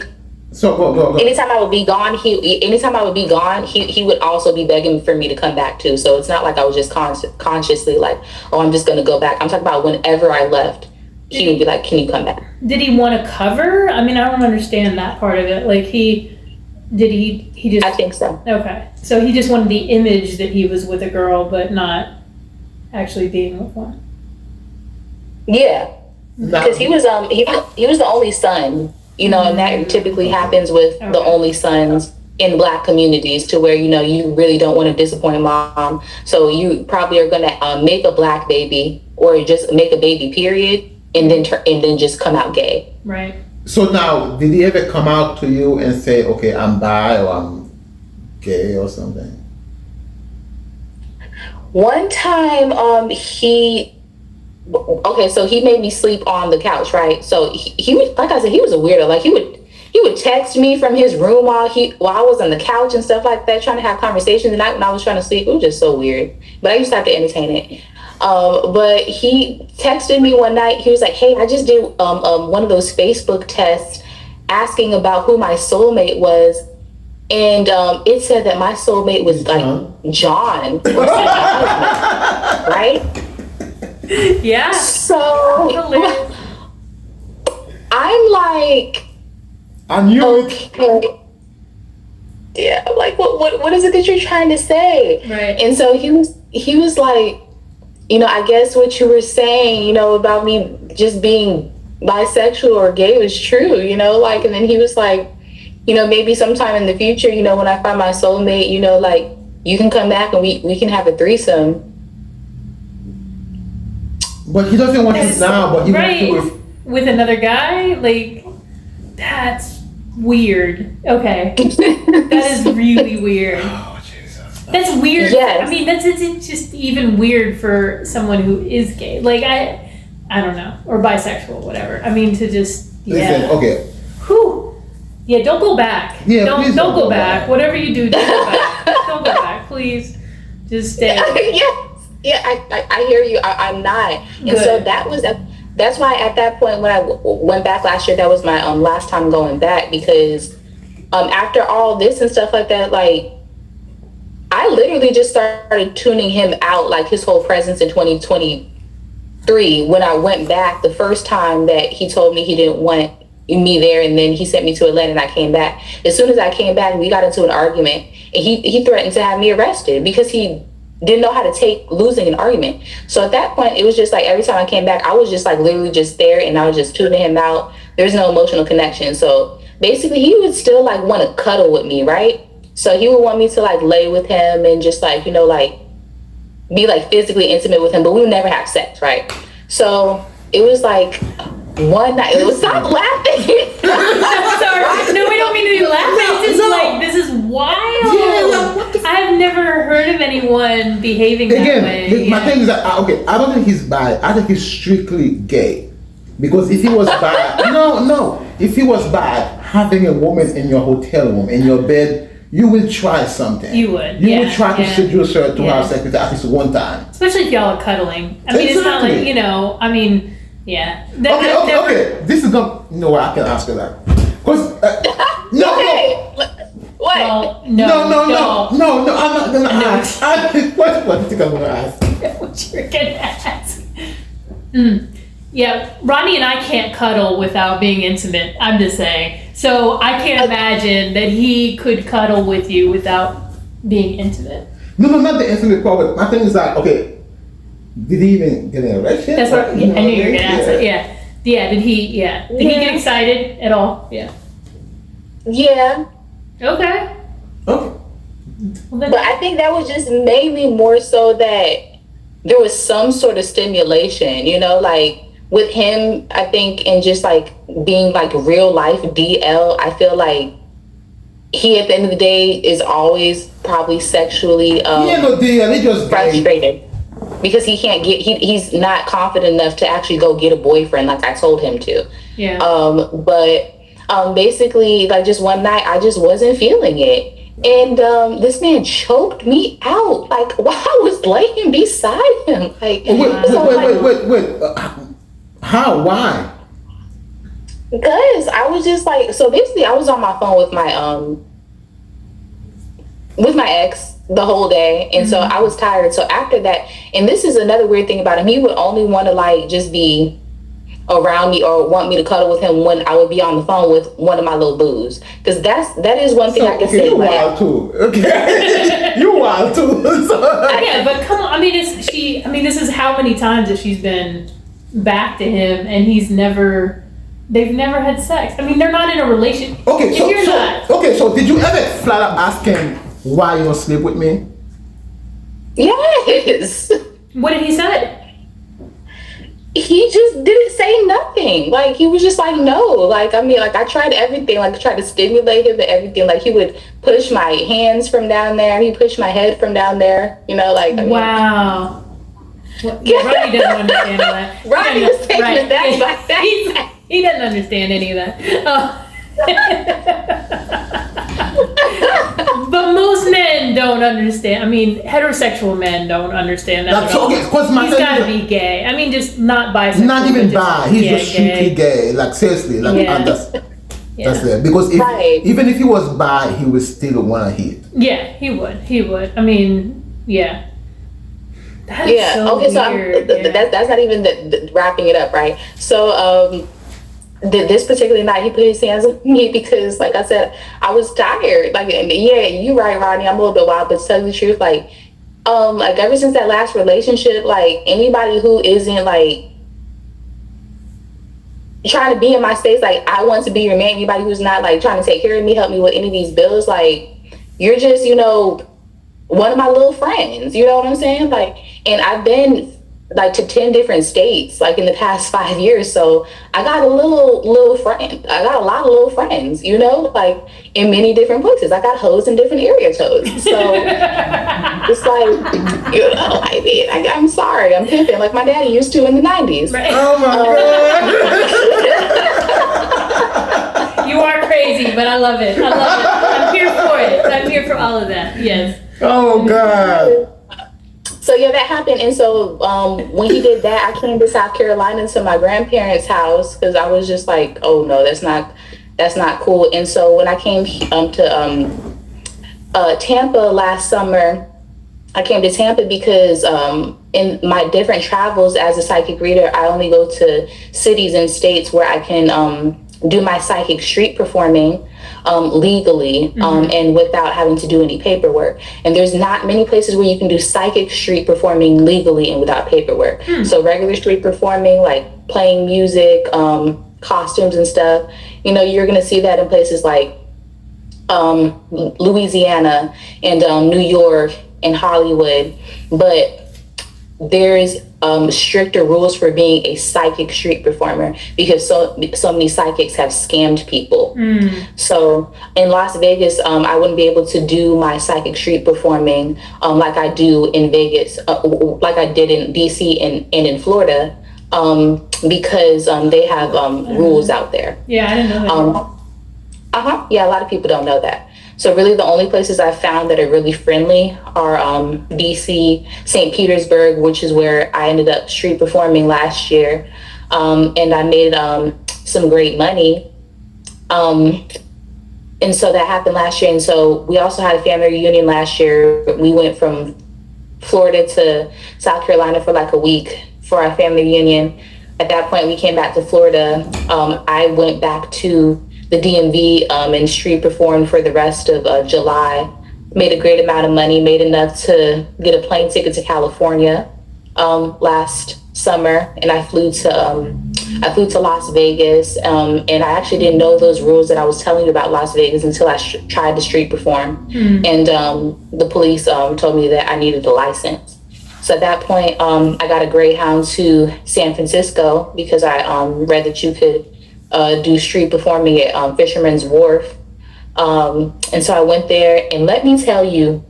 So go. Anytime I would be gone, he would also be begging for me to come back too. So it's not like I was just consciously like, oh, I'm just going to go back. I'm talking about whenever I left, he would be like, can you come back? Did he want to cover? I mean, I don't understand that part of it. Like he just. I think so. Okay, so he just wanted the image that he was with a girl, but not actually being with one. Yeah, because he was the only son. And that typically happens with the only sons in Black communities, to where, you really don't want to disappoint mom. So you probably are going to make a Black baby, or just make a baby, period, and then just come out gay. Right. So now, did he ever come out to you and say, okay, I'm bi or I'm gay or something? One time, so he made me sleep on the couch, right? So he would, like I said, he was a weirdo. Like he would text me from his room while I was on the couch and stuff like that, trying to have conversations. And when I was trying to sleep, it was just so weird. But I used to have to entertain it. But he texted me one night. He was like, "Hey, I just did one of those Facebook tests asking about who my soulmate was, and it said that my soulmate was like John or something, right?" Yeah. So I'm like, I knew it. Yeah, I'm like, what is it that you're trying to say? Right. And so he was like, I guess what you were saying, about me just being bisexual or gay was true, and then he was like, maybe sometime in the future, when I find my soulmate, you can come back and we can have a threesome. But he doesn't want you now, but he wants you with another guy? Like, that's weird. Okay. That is really weird. Oh, Jesus. That's weird. Yes. I mean, it's just even weird for someone who is gay. Like, I don't know. Or bisexual, whatever. I mean, to just, Listen, okay. Whew. Yeah, don't go back. Yeah, don't go back. Whatever you do, don't go back. Don't go back, please. Just stay. Yeah, I hear you. I'm not. And so that was that's why at that point when I went back last year, that was my last time going back, because after all this and stuff like that, like I literally just started tuning him out, like his whole presence in 2023 when I went back the first time that he told me he didn't want me there, and then he sent me to Atlanta and I came back. As soon as I came back, we got into an argument and he threatened to have me arrested because he didn't know how to take losing an argument. So at that point, it was just like every time I came back, I was just like literally just there and I was just tuning him out. There's no emotional connection. So basically he would still like want to cuddle with me, right? So he would want me to like lay with him and just like, you know, like be like physically intimate with him, but we would never have sex, right? So it was like one night, it was, stop laughing. I'm sorry. No, we don't mean to be laughing. It's just like, this is wild. Yeah, what the I've never heard of anyone behaving that way. Again, my thing is that, okay, I don't think he's bi. I think he's strictly gay. Because if he was bi, no. If he was bi, having a woman in your hotel room, in your bed, you will try something. You would. You would try to seduce her to have sex with her at least one time. Especially if y'all are cuddling. I mean, it's not like, you know, I mean, yeah. Okay. This is not. You know what? I can ask her that. Because no. What? Well, No. I'm not gonna ask. What do you think I'm gonna ask? What you're gonna ask? Yeah, Ronnie and I can't cuddle without being intimate. I'm just saying. So I can't imagine that he could cuddle with you without being intimate. No, not the intimate part. But my thing is that, okay, did he even get an erection? That's what I knew you were gonna ask that. Yeah. Did he get excited at all? Yeah. Yeah. Okay. Okay. But I think that was just mainly more so that there was some sort of stimulation, you know, like with him, I think, and just like being like real life DL, I feel like he at the end of the day is always probably sexually frustrated because he can't get, he's not confident enough to actually go get a boyfriend like I told him to. Yeah. But basically, like just one night I just wasn't feeling it. And this man choked me out, like while I was laying beside him. Like, wait. How? Why? Because I was just like, so basically, I was on my phone with my ex the whole day, and so I was tired. So after that, and this is another weird thing about him, he would only want to like just be around me or want me to cuddle with him when I would be on the phone with one of my little boos, because that is one thing I can say. You wild too. Okay, you wild too. Yeah, but come on. I mean, this is how many times that she's been back to him, and they've never had sex. I mean, they're not in a relationship. Okay, so did you ever flat out ask him why you don't sleep with me? Yes. What did he say? He just didn't say nothing. Like, he was just like, no. Like, I mean, like, I tried everything. Like, I tried to stimulate him and everything. Like, he would push my hands from down there. He pushed my head from down there. You know, like, I mean, wow. Well, yeah, Ronnie doesn't understand that. Ronnie was taking it back like that. He doesn't understand any of that. But most men don't understand. I mean, heterosexual men don't understand that. That's okay. He's got to be gay. I mean, just not bisexual. Not even bi. He's just strictly gay. Like, seriously. Like, that's it. Because even if he was bi, he would still want to hit. Yeah, he would. I mean, yeah. That is so okay, weird. So that's not even the wrapping it up, right? So this particular night, he put his hands on me because, like I said, I was tired. Like, yeah, you're right, Rodney. I'm a little bit wild, but to tell you the truth, like ever since that last relationship, like anybody who isn't like trying to be in my space, like I want to be your man. Anybody who's not like trying to take care of me, help me with any of these bills, like you're just, you know, one of my little friends. You know what I'm saying? Like, and I've been like to 10 different states like in the past 5 years, so I got a little friend. I got a lot of little friends, you know, like in many different places. I got hoes in different area codes, so it's like, you know, I mean, I'm sorry, I'm pimping like my daddy used to in the 90s. Right. Oh my God. You are crazy, but I love it. I'm here for it. I'm here for all of that. Yes. Oh God. So So yeah, that happened. And so when he did that, I came to South Carolina to my grandparents' house because I was just like, oh no, that's not cool. And so when I came to Tampa last summer, I came to Tampa because in my different travels as a psychic reader, I only go to cities and states where I can do my psychic street performing legally and without having to do any paperwork. And there's not many places where you can do psychic street performing legally and without paperwork. So regular street performing, like playing music, costumes and stuff, you know, you're going to see that in places like Louisiana and New York and Hollywood, but there's stricter rules for being a psychic street performer because so many psychics have scammed people. So in Las Vegas, I wouldn't be able to do my psychic street performing like I do in Vegas, like I did in DC and in Florida, because they have rules out there. Yeah, I didn't know that. Yeah, a lot of people don't know that. So really the only places I've found that are really friendly are DC, St. Petersburg, which is where I ended up street performing last year. And I made some great money. And so that happened last year. And so we also had a family reunion last year. We went from Florida to South Carolina for like a week for our family reunion. At that point, we came back to Florida. I went back to the DMV and street performed for the rest of July. Made a great amount of money, made enough to get a plane ticket to California last summer, and I flew to Las Vegas, and I actually didn't know those rules that I was telling you about Las Vegas until I tried to street perform, and the police told me that I needed a license. So at that point, I got a Greyhound to San Francisco because I read that you could do street performing at Fisherman's Wharf. And so I went there, and let me tell you,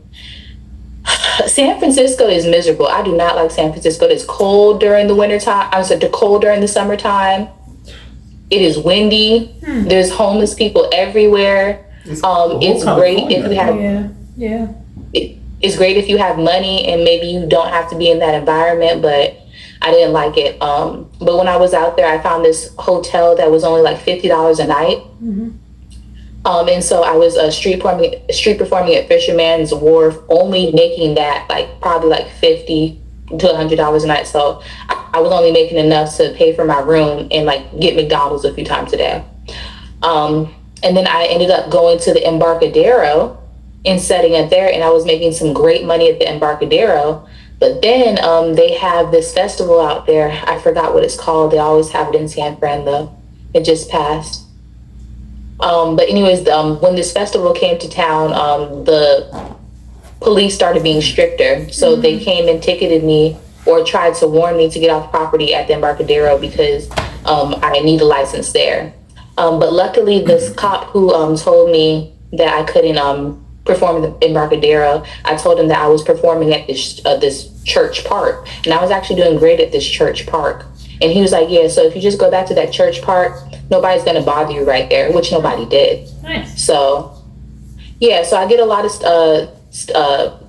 San Francisco is miserable. I do not like San Francisco. It's cold during the wintertime. I'm sorry, cold during the summertime. It is windy. There's homeless people everywhere. It's great if you have it's great if you have money and maybe you don't have to be in that environment, but I didn't like it. But when I was out there, I found this hotel that was only like $50 a night. And so I was street performing at Fisherman's Wharf, only making that probably like $50 to $100 a night. So I was only making enough to pay for my room and like get McDonald's a few times a day. And then I ended up going to the Embarcadero and setting up there, and I was making some great money at the Embarcadero. But then they have this festival out there. I forgot what it's called. They always have it in San Fran, though. It just passed. But anyways, when this festival came to town, the police started being stricter. So they came and ticketed me or tried to warn me to get off property at the Embarcadero because I need a license there. But luckily, this cop who told me that I couldn't perform in the Embarcadero, I told him that I was performing at this church park, and I was actually doing great at this church park. And he was like, yeah, so if you just go back to that church park, nobody's going to bother you right there, which nobody did. Nice. So yeah, so I get a lot of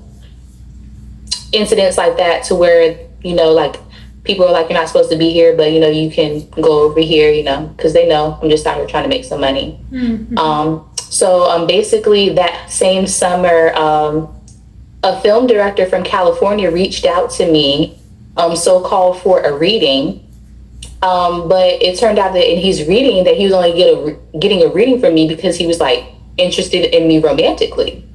incidents like that to where, you know, like people are like, you're not supposed to be here, but you know, you can go over here, you know, because they know I'm just out here trying to make some money. So basically that same summer, a film director from California reached out to me, so-called for a reading. But it turned out that in his reading that he was only getting a reading from me because he was like interested in me romantically.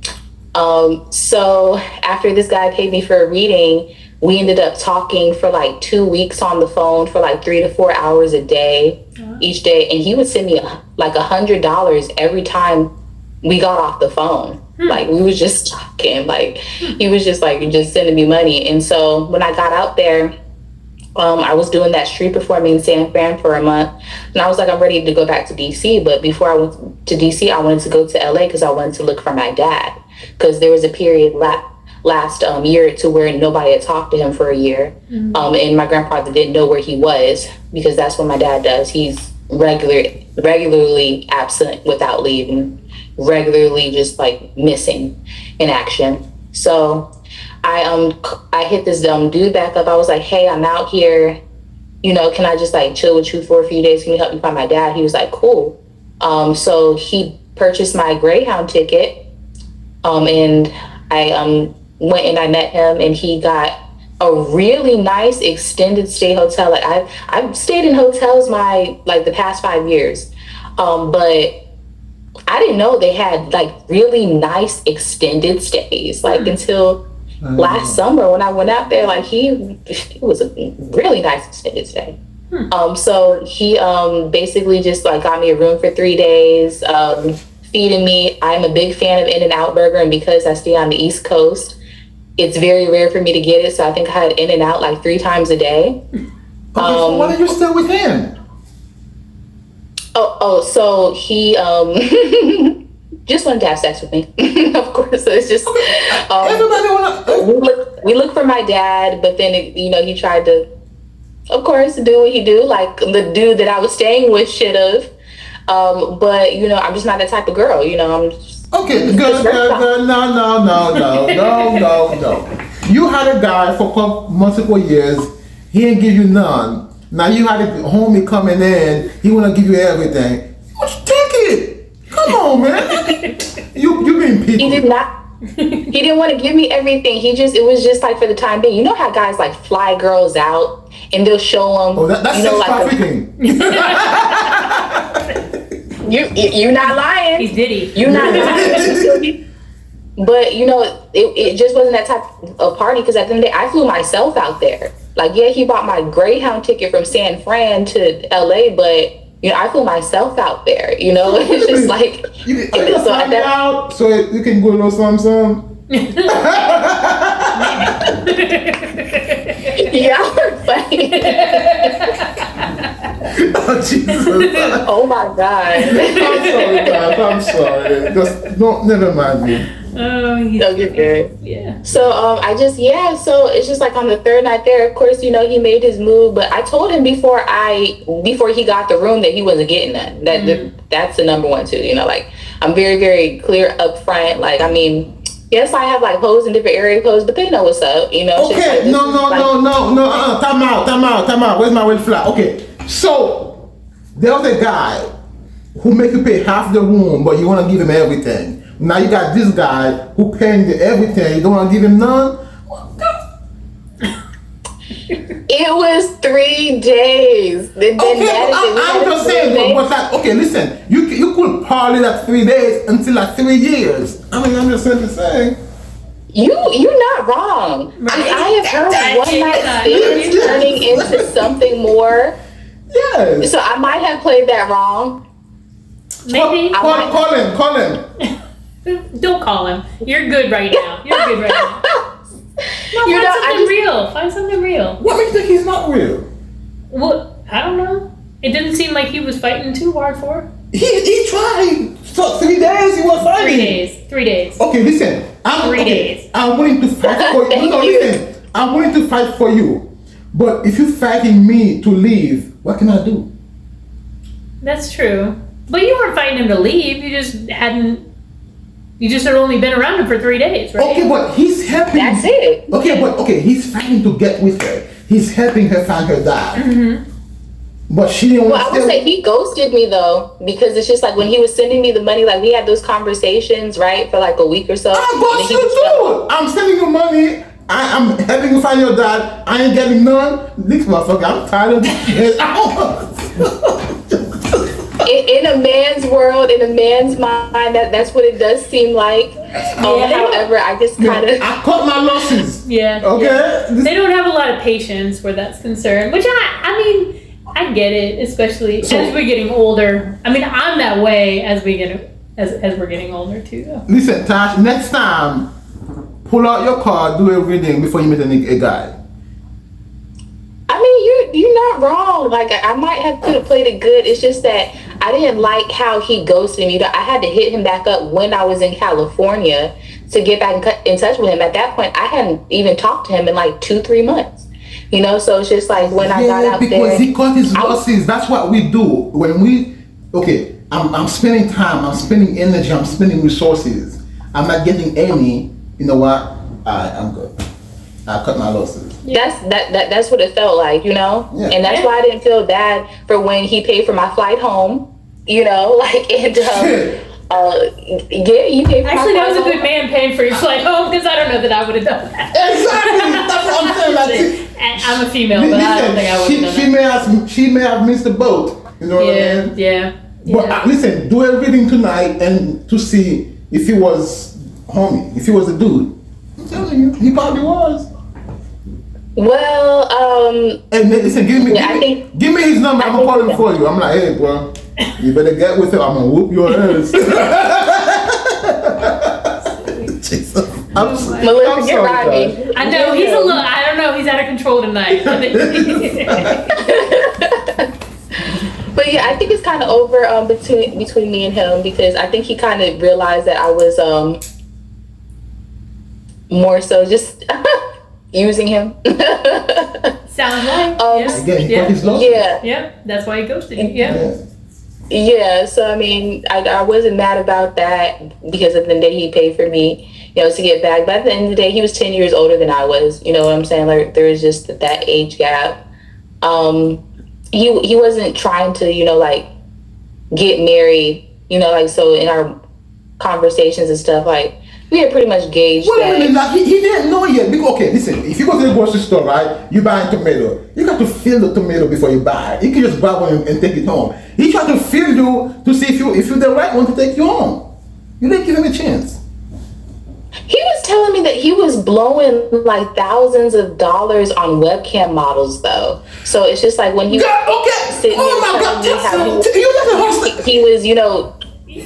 So after this guy paid me for a reading, we ended up talking for like 2 weeks on the phone for like 3 to 4 hours a day, each day. And he would send me like $100 every time we got off the phone. Like we was just talking, like he was just like just sending me money. And so when I got out there, I was doing that street performing in San Fran for a month, and I was like, I'm ready to go back to DC. But before I went to DC, I wanted to go to LA because I wanted to look for my dad, because there was a period last year to where nobody had talked to him for a year. And my grandfather didn't know where he was, because that's what my dad does. He's regularly absent without leave, and regularly just like missing in action. So I hit this dude back up. I was like, hey, I'm out here. You know, can I just like chill with you for a few days? Can you help me find my dad? He was like, cool. So he purchased my Greyhound ticket. And I went and I met him, and he got a really nice extended stay hotel. Like I've stayed in hotels the past 5 years. But I didn't know they had like really nice extended stays, like until last summer when I went out there. Like it was a really nice extended stay. So he basically just like got me a room for 3 days, feeding me. I'm a big fan of In-N-Out Burger, and because I stay on the East Coast, it's very rare for me to get it. So I think I had In-N-Out like 3 times a day. Okay, so why did you stay with him? So he just wanted to have sex with me. Of course, so it's just everybody wanna. We look for my dad, but then he tried to, of course, do what he do, like the dude that I was staying with should have. But I'm just not that type of girl. I'm just, Okay, girl, no. You had a guy for multiple years. He didn't give you none. Now you had a homie coming in. He wanna give you everything. Take it. Come on, man. You being people. He did not. He didn't want to give me everything. It was just like for the time being. You know how guys like fly girls out and they'll show them. Oh, that's sex trafficking. You're not lying. He's Diddy. You're not lying. But it just wasn't that type of party, because at the end of the day, I flew myself out there. Like, yeah, he bought my Greyhound ticket from San Fran to LA, but I flew myself out there. It's just like so out so you can go to some. Yeah, funny. Oh Jesus! Oh my God! I'm sorry. Just never mind me. Oh, you're good. Yeah. So so it's just like on the third night there, of course, he made his move, but I told him before he got the room that he wasn't getting that. That's the number one too. Like I'm very, very clear up front. Like, I mean, yes, I have like hoes in different area codes, but they know what's up. Okay, like, no. Time out. Where's my red flag? Okay, so there was a guy who make you pay half the room, but you want to give him everything. Now you got this guy who paying everything. You don't want to give him none? It was 3 days. I'm just saying. But like, okay, listen. You could party that 3 days until like 3 years. I mean, I'm just simply saying. You're not wrong. Right. I have heard one night stands turning into something more. Yes. So I might have played that wrong. Maybe. Call him. Don't call him. You're good right now. No, find something real. What makes you think he's not real? Well, I don't know. It didn't seem like he was fighting too hard for her. He tried. For 3 days he was fighting. 3 days. Okay, listen. I'm willing to fight for you. Listen. I'm willing to fight for you. But if you're fighting me to leave, what can I do? That's true. But you weren't fighting him to leave. You just had only been around him for 3 days, right? Okay, but he's helping. That's it. Okay, he's fighting to get with her. He's helping her find her dad. Mm-hmm. But she didn't want to. Well, I would say he ghosted me though, because it's just like when he was sending me the money, like we had those conversations, right, for like a week or so. I got you too. I'm sending you money. I'm helping you find your dad. I ain't getting none. This motherfucker, I'm tired of this. In a man's world, in a man's mind, that's what it does seem like. However, I just kind of... I cut my losses. Yeah. Okay? Yeah. They don't have a lot of patience where that's concerned, which I mean, I get it, especially as we're getting older. I mean, I'm that way as we're getting older too, though. Listen, Tash, next time, pull out your card, do a reading before you meet a guy. I mean, you're not wrong. Like, I might have could have played it good. It's just that I didn't like how he ghosted me. I had to hit him back up when I was in California to get back in touch with him. At that point, I hadn't even talked to him in like 2-3 months. So it's just like when I got out there. Because he cut his losses. That's what we do. When I'm spending time, I'm spending energy, I'm spending resources. I'm not getting any. You know what? I'm good. I cut my losses. That's what it felt like, you know? Yeah. And that's why I didn't feel bad for when he paid for my flight home, you know, like, and, yeah, you paid for Actually, my that was a flight good man paying for your flight home, because I don't know that I would have done that. Exactly. That's what I'm saying. Like, And I'm a female, but I don't think I would have done that. she may have missed the boat. You know what I mean? Yeah. But listen, do everything tonight and to see if he was homie, if he was a dude. I'm telling you, he probably was. Well, And listen, give me his number. I'm gonna call him for you. I'm like, hey, bro, you better get with him. I'm gonna whoop your ass. Jesus. Melissa, get Rodney. I know, he's a little, I don't know, he's out of control tonight. But yeah, I think it's kind of over between me and him, because I think he kind of realized that I was more so just using him. Sounds like. Yeah, that's why he ghosted you. Yeah, so I mean, I wasn't mad about that, because at the end of the day he paid for me, you know, to get back. But at the end of the day, he was 10 years older than I was. You know what I'm saying? Like, there was just that age gap. He wasn't trying to, you know, like, get married, you know, like, so in our conversations and stuff, like, we had pretty much gauged Wait that. a minute, like, he didn't know yet. Because, okay, listen, if you go to the grocery store, right, you buy a tomato, you got to feel the tomato before you buy it. You can just grab one and take it home. He tried to feel you to see if you're the right one to take you home. You didn't give him a chance. He was telling me that he was blowing like thousands of dollars on webcam models, though. So it's just like when he was sitting he was, you know, God,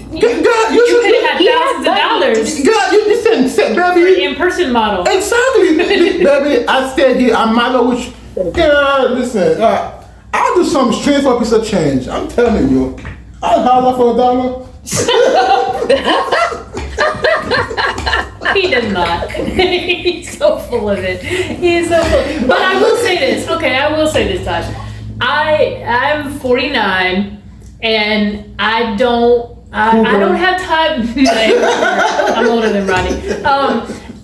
you could have had thousands of dollars. God, you listen, baby. In-person model. Exactly, baby. I stayed here. I'm mad with you. Girl, listen. I'll do something straight for a piece of change. I'm telling you. I'll holler for $1. He does not. He's so full of it. He's so full. But I will say this. Okay, I will say this, Tash. I'm 49, and I don't have time. I'm older than Rodney.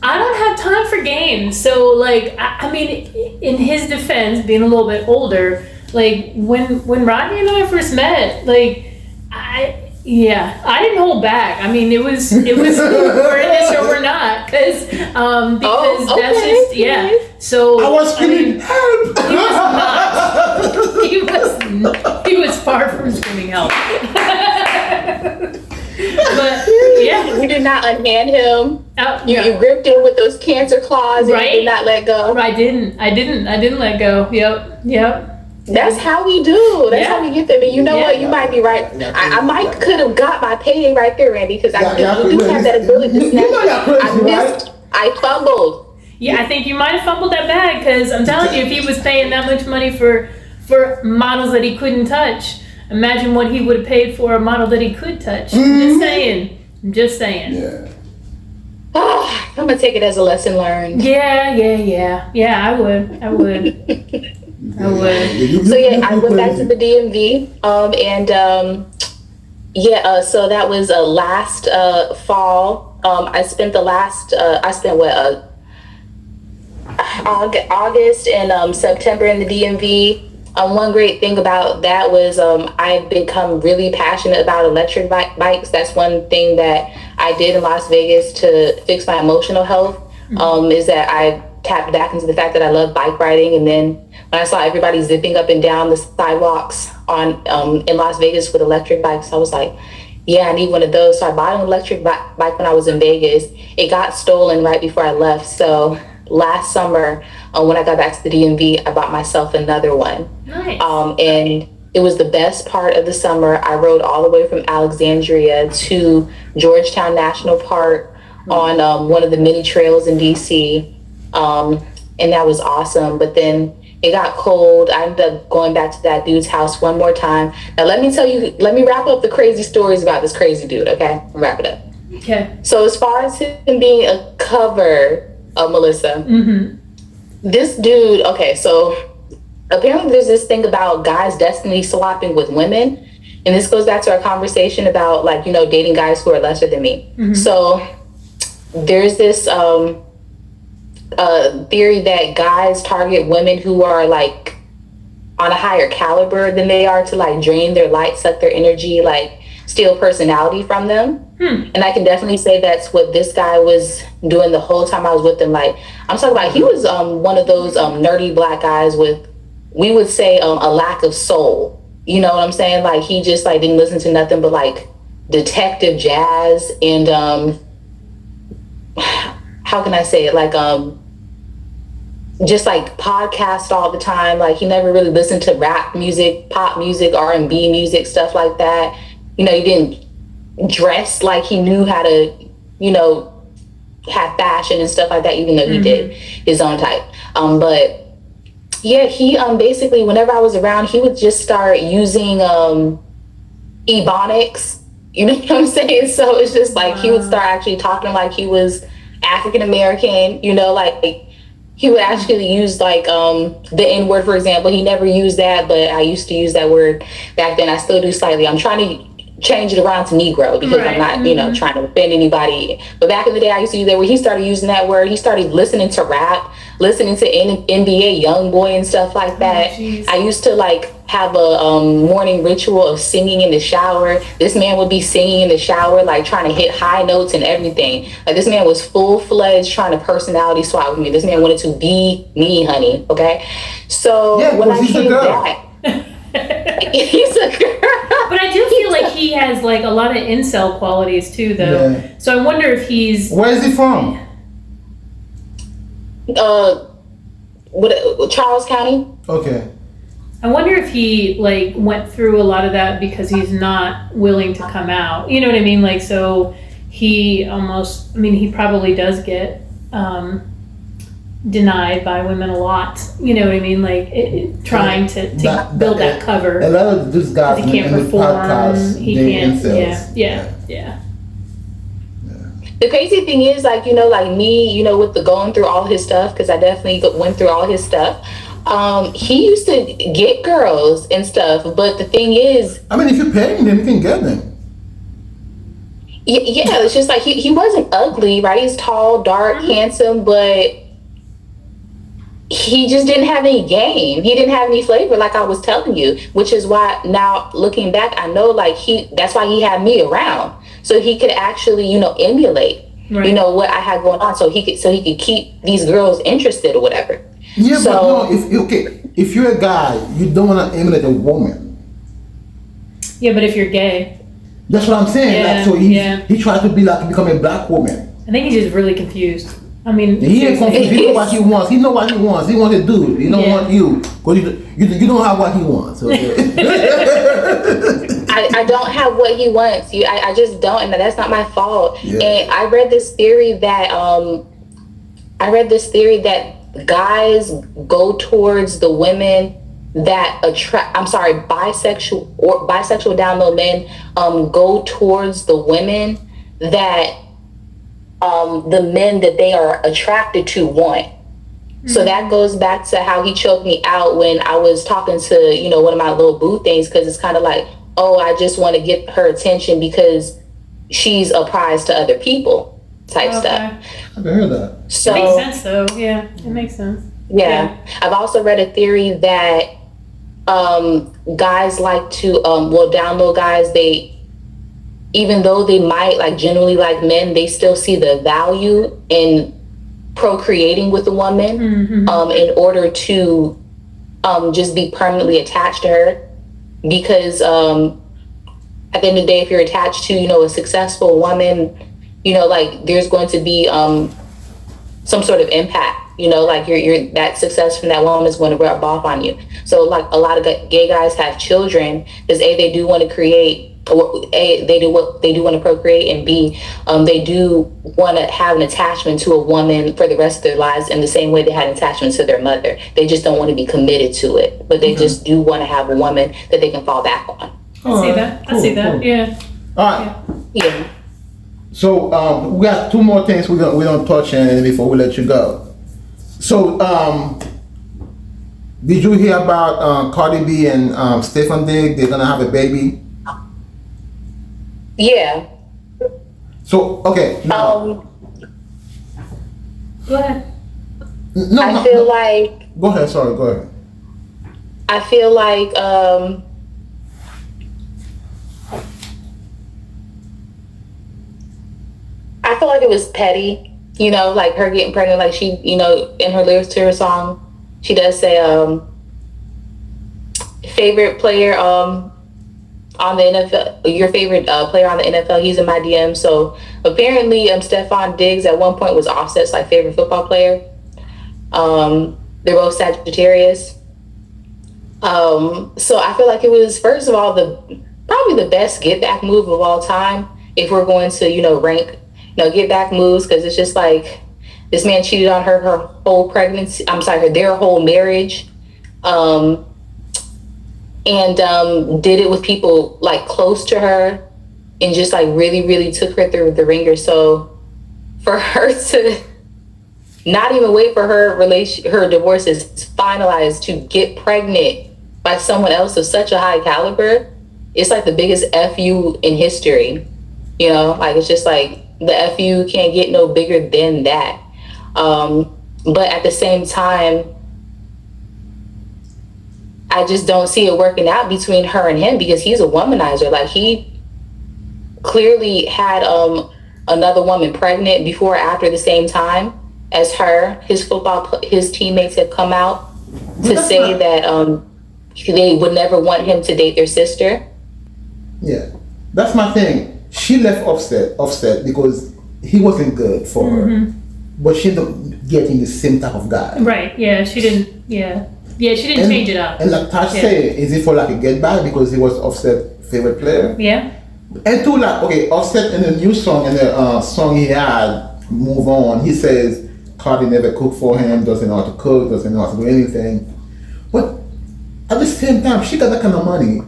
I don't have time for games. So, like, I mean, in his defense, being a little bit older, like, when Rodney and I first met, like, I didn't hold back. I mean, it was we're in this or we're not, because that's just So I was screaming help. He was far from screaming help. But yeah, you did not unhand him. You gripped him with those cancer claws, and you did not let go. I didn't let go. Yep. That's how we do. That's how we get them. And you know what? You might be right. I could have got my payday right there, Randy, because I do have that ability to snatch. I fumbled. Yeah, I think you might have fumbled that bag, because I'm telling you, if he was paying that much money for models that he couldn't touch, imagine what he would have paid for a model that he could touch. Mm-hmm. I'm just saying. Yeah. Oh, I'm gonna take it as a lesson learned. Yeah. I would. I would. So yeah, I went back to the DMV, so that was last fall. I spent August and September in the DMV. One great thing about that was I've become really passionate about electric bikes. That's one thing that I did in Las Vegas to fix my emotional health, is that I tapped back into the fact that I love bike riding. And then when I saw everybody zipping up and down the sidewalks in Las Vegas with electric bikes, I was like, yeah, I need one of those. So I bought an electric bike when I was in Vegas. It got stolen right before I left. So last summer, when I got back to the DMV, I bought myself another one. Nice. And it was the best part of the summer. I rode all the way from Alexandria to Georgetown National Park on one of the many trails in DC. And that was awesome. But then it got cold. I ended up going back to that dude's house one more time. Now let me wrap up the crazy stories about this crazy dude, okay? Wrap it up. Okay. So as far as him being a cover of Melissa, this dude, okay, so apparently there's this thing about guys destiny swapping with women. And this goes back to our conversation about, like, you know, dating guys who are lesser than me. So there's this theory that guys target women who are like on a higher caliber than they are to like drain their light, suck their energy, like steal personality from them. And I can definitely say that's what this guy was doing the whole time I was with him. Like, I'm talking about, he was one of those nerdy black guys with, we would say, a lack of soul. You know what I'm saying? Like, he just like didn't listen to nothing but like detective jazz and how can I say it? Like just like podcast all the time. Like, he never really listened to rap music, pop music, R&B music, stuff like that. You know, he didn't dress like he knew how to, you know, have fashion and stuff like that, even though he did his own type. But yeah, he basically, whenever I was around, he would just start using ebonics. You know what I'm saying? So it's just like he would start actually talking like he was African American. You know, like he would actually use like the N word, for example. He never used that, but I used to use that word back then. I still do slightly. I'm trying to change it around to Negro because I'm not, you know, trying to offend anybody. But back in the day, I used to use that word. He started using that word. He started listening to rap, listening to NBA YoungBoy and stuff like that. I used to like have a morning ritual of singing in the shower. This man would be singing in the shower, like trying to hit high notes and everything. Like, this man was full-fledged trying to personality swap with me. This man wanted to be me, honey. Okay, so when I came back. He's a girl. But I do feel like he has like a lot of incel qualities too, though. Yeah. So I wonder if he's. Where is he from? Charles County. Okay. I wonder if he like went through a lot of that because he's not willing to come out. You know what I mean? Like, so he almost. I mean, he probably does get denied by women a lot. You know what I mean? Like trying to build that cover. A lot of these guys he can't perform. He can't. Yeah. The crazy thing is, like, you know, like me, you know, with the going through all his stuff, because I definitely went through all his stuff. He used to get girls and stuff, but the thing is, I mean, if you're paying them, you can get them. Yeah, it's just like he wasn't ugly, right? He's tall, dark, handsome, but he just didn't have any game. He didn't have any flavor, like I was telling you, which is why now looking back, I know like that's why he had me around. So he could actually, you know, emulate, you know, what I had going on. So he could keep these girls interested or whatever. Yeah, so, but no, if you're a guy, you don't want to emulate a woman. Yeah, but if you're gay. That's what I'm saying. Yeah, like, so he tried to become a black woman. I think he's just really confused. I mean, he ain't confused. He know what he wants. He know what he wants. He wants a dude. He don't want you. Because you don't have what he wants. Okay? I don't have what he wants. I just don't, and that's not my fault. Yeah. And I read this theory that guys go towards the women that bisexual down low men go towards the women that the men that they are attracted to want. Mm-hmm. So that goes back to how he choked me out when I was talking to, you know, one of my little boo things, because it's kind of like, oh, I just want to get her attention because she's a prize to other people type stuff. I've heard that. So, it makes sense though. Yeah, it makes sense. Yeah. I've also read a theory that guys like to, down low guys, even though they might like generally like men, they still see the value in procreating with a woman in order to just be permanently attached to her. Because at the end of the day, if you're attached to, you know, a successful woman, you know, like there's going to be some sort of impact. You know, like you're that success from that woman is going to rub off on you. So like a lot of gay guys have children because they do want to create. They do want to procreate, and B, they do want to have an attachment to a woman for the rest of their lives in the same way they had an attachment to their mother. They just don't want to be committed to it, but they just do want to have a woman that they can fall back on. I see that. Cool, I see that. Cool. Yeah. All right. Yeah. So we got two more things we don't touch on before we let you go. So did you hear about Cardi B and Stefan Diggs? They're gonna have a baby. Yeah. So okay. Now, go ahead. No, I no, feel no. like Go ahead. Sorry. Go ahead. I feel like I feel like it was petty, you know, like her getting pregnant. Like she, you know, in her lyrics to her song, she does say favorite player on the NFL, your favorite player on the NFL, he's in my DM. So apparently, Stephon Diggs at one point was Offset's like favorite football player. They're both Sagittarius. So I feel like it was, first of all, probably the best get back move of all time. If we're going to, you know, rank, you know, get back moves, because it's just like this man cheated on her whole pregnancy. I'm sorry, their whole marriage. And did it with people like close to her, and just like really, really took her through the ringer. So for her to not even wait for her divorce is finalized to get pregnant by someone else of such a high caliber, it's like the biggest FU in history. You know, like it's just like the FU can't get no bigger than that. But at the same time, I just don't see it working out between her and him, because he's a womanizer. Like he clearly had another woman pregnant before or after the same time as her. His teammates have come out to say that they would never want him to date their sister. Yeah, that's my thing. She left Offset because he wasn't good for her, but she ended up getting the same type of guy. Right. Yeah. She didn't. Yeah. Yeah. She didn't change it up. And like Tash said, is it for like a get back because he was Offset's favorite player? Yeah. And two, like, okay, Offset in the new song, and the song he had, Move On, he says Cardi never cooked for him, doesn't know how to cook, doesn't know how to do anything. But at the same time, she got that kind of money.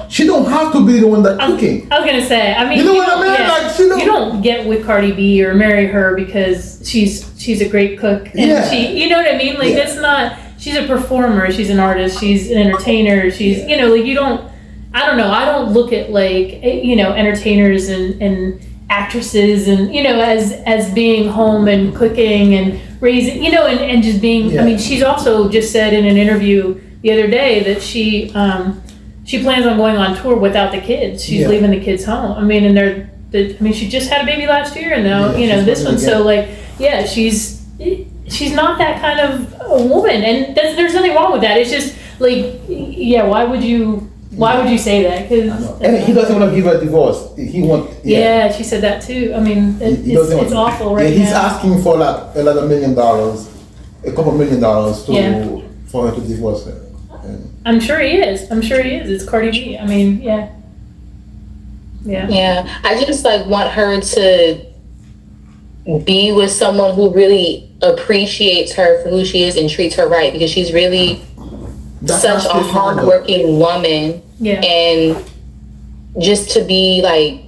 She don't have to be the one that cooking. I was gonna say, I mean, you know what I mean? Yeah, Like, you don't get with Cardi B or marry her because she's a great cook, and she, you know what I mean? Like that's not. She's a performer. She's an artist. She's an entertainer. She's you know, like you don't. I don't know. I don't look at like, you know, entertainers and actresses and, you know, as being home and cooking and raising, you know, and just being. I mean, she's also just said in an interview the other day that she plans on going on tour without the kids. She's leaving the kids home. I mean, and she just had a baby last year, and now you know this one. So like, yeah, she's not that kind of a woman, and there's nothing wrong with that. It's just like, yeah, why would you say that? And he doesn't want to give her a divorce. He wants. Yeah, she said that too. I mean, it's awful right now. He's asking for like $11 million, a couple $1 million for her to divorce her. I'm sure he is. It's Cardi B. I mean, yeah. I just like want her to be with someone who really appreciates her for who she is and treats her right, because she's really such a hardworking woman. And just to be like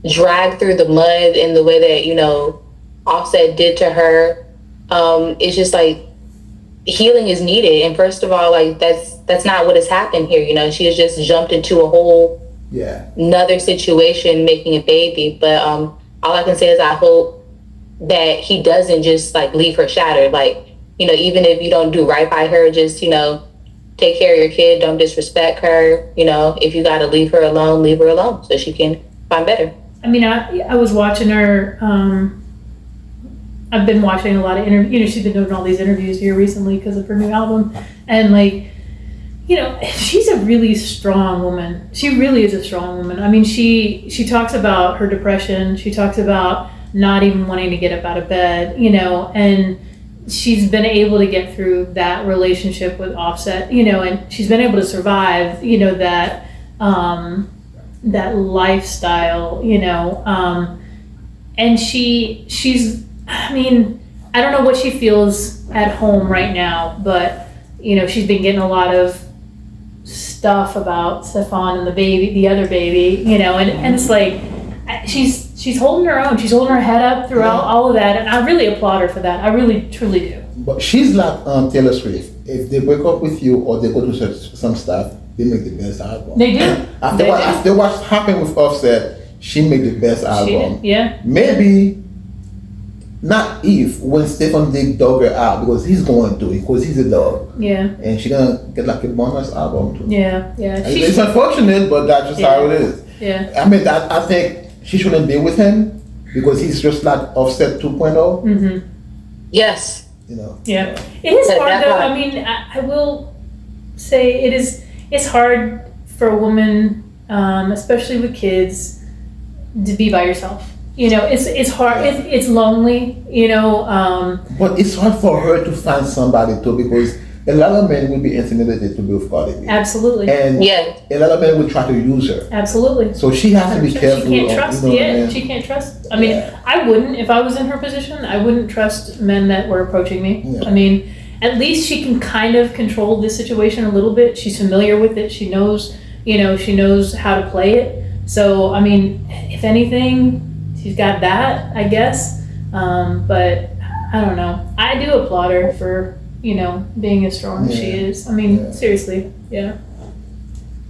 dragged through the mud in the way that, you know, Offset did to her, it's just like healing is needed. And first of all, like that's not what has happened here. You know, she has just jumped into a whole another situation, making a baby. But all I can say is I hope that he doesn't just like leave her shattered. Like, you know, even if you don't do right by her, just, you know, take care of your kid, don't disrespect her. You know, if you got to leave her alone so she can find better. I mean, I was watching her. I've been watching a lot of interviews. You know, she's been doing all these interviews here recently because of her new album, and like, you know, she's a really strong woman. She really is a strong woman. I mean, she talks about her depression. She talks about not even wanting to get up out of bed, you know, and she's been able to get through that relationship with Offset, you know, and she's been able to survive, you know, that that lifestyle, you know, and she's, I mean, I don't know what she feels at home right now, but, you know, she's been getting a lot of stuff about Stephon and the other baby, you know, and it's like, she's holding her own. She's holding her head up throughout all of that, and I really applaud her for that. I really, truly do. But she's like Taylor Swift. If they break up with you or they go to some stuff, they make the best album. They do. After what happened with Offset, she made the best album. Yeah. Maybe not if, when Stefan Diggs dug her out, because he's going to, because he's a dog. Yeah. And she's gonna get like a bonus album too. Yeah. It's unfortunate, but that's just how it is. Yeah. I mean, I think she shouldn't be with him because he's just like Offset 2.0. Mm-hmm. Yes. You know. Yeah. It is hard though. I mean, I will say it's hard for a woman, especially with kids, to be by yourself. You know, it's hard. It's lonely. You know. But it's hard for her to find somebody too, because a lot of men will be intimidated to be with Cardi B. Absolutely. And a lot of men will try to use her. Absolutely. So she has to be careful. She can't trust. She can't trust. I mean, I wouldn't if I was in her position. I wouldn't trust men that were approaching me. Yeah. I mean, at least she can kind of control this situation a little bit. She's familiar with it. She knows. You know, she knows how to play it. So, I mean, if anything, she's got that, I guess. But I don't know. I do applaud her for, you know, being as strong as she is. I mean, seriously, yeah.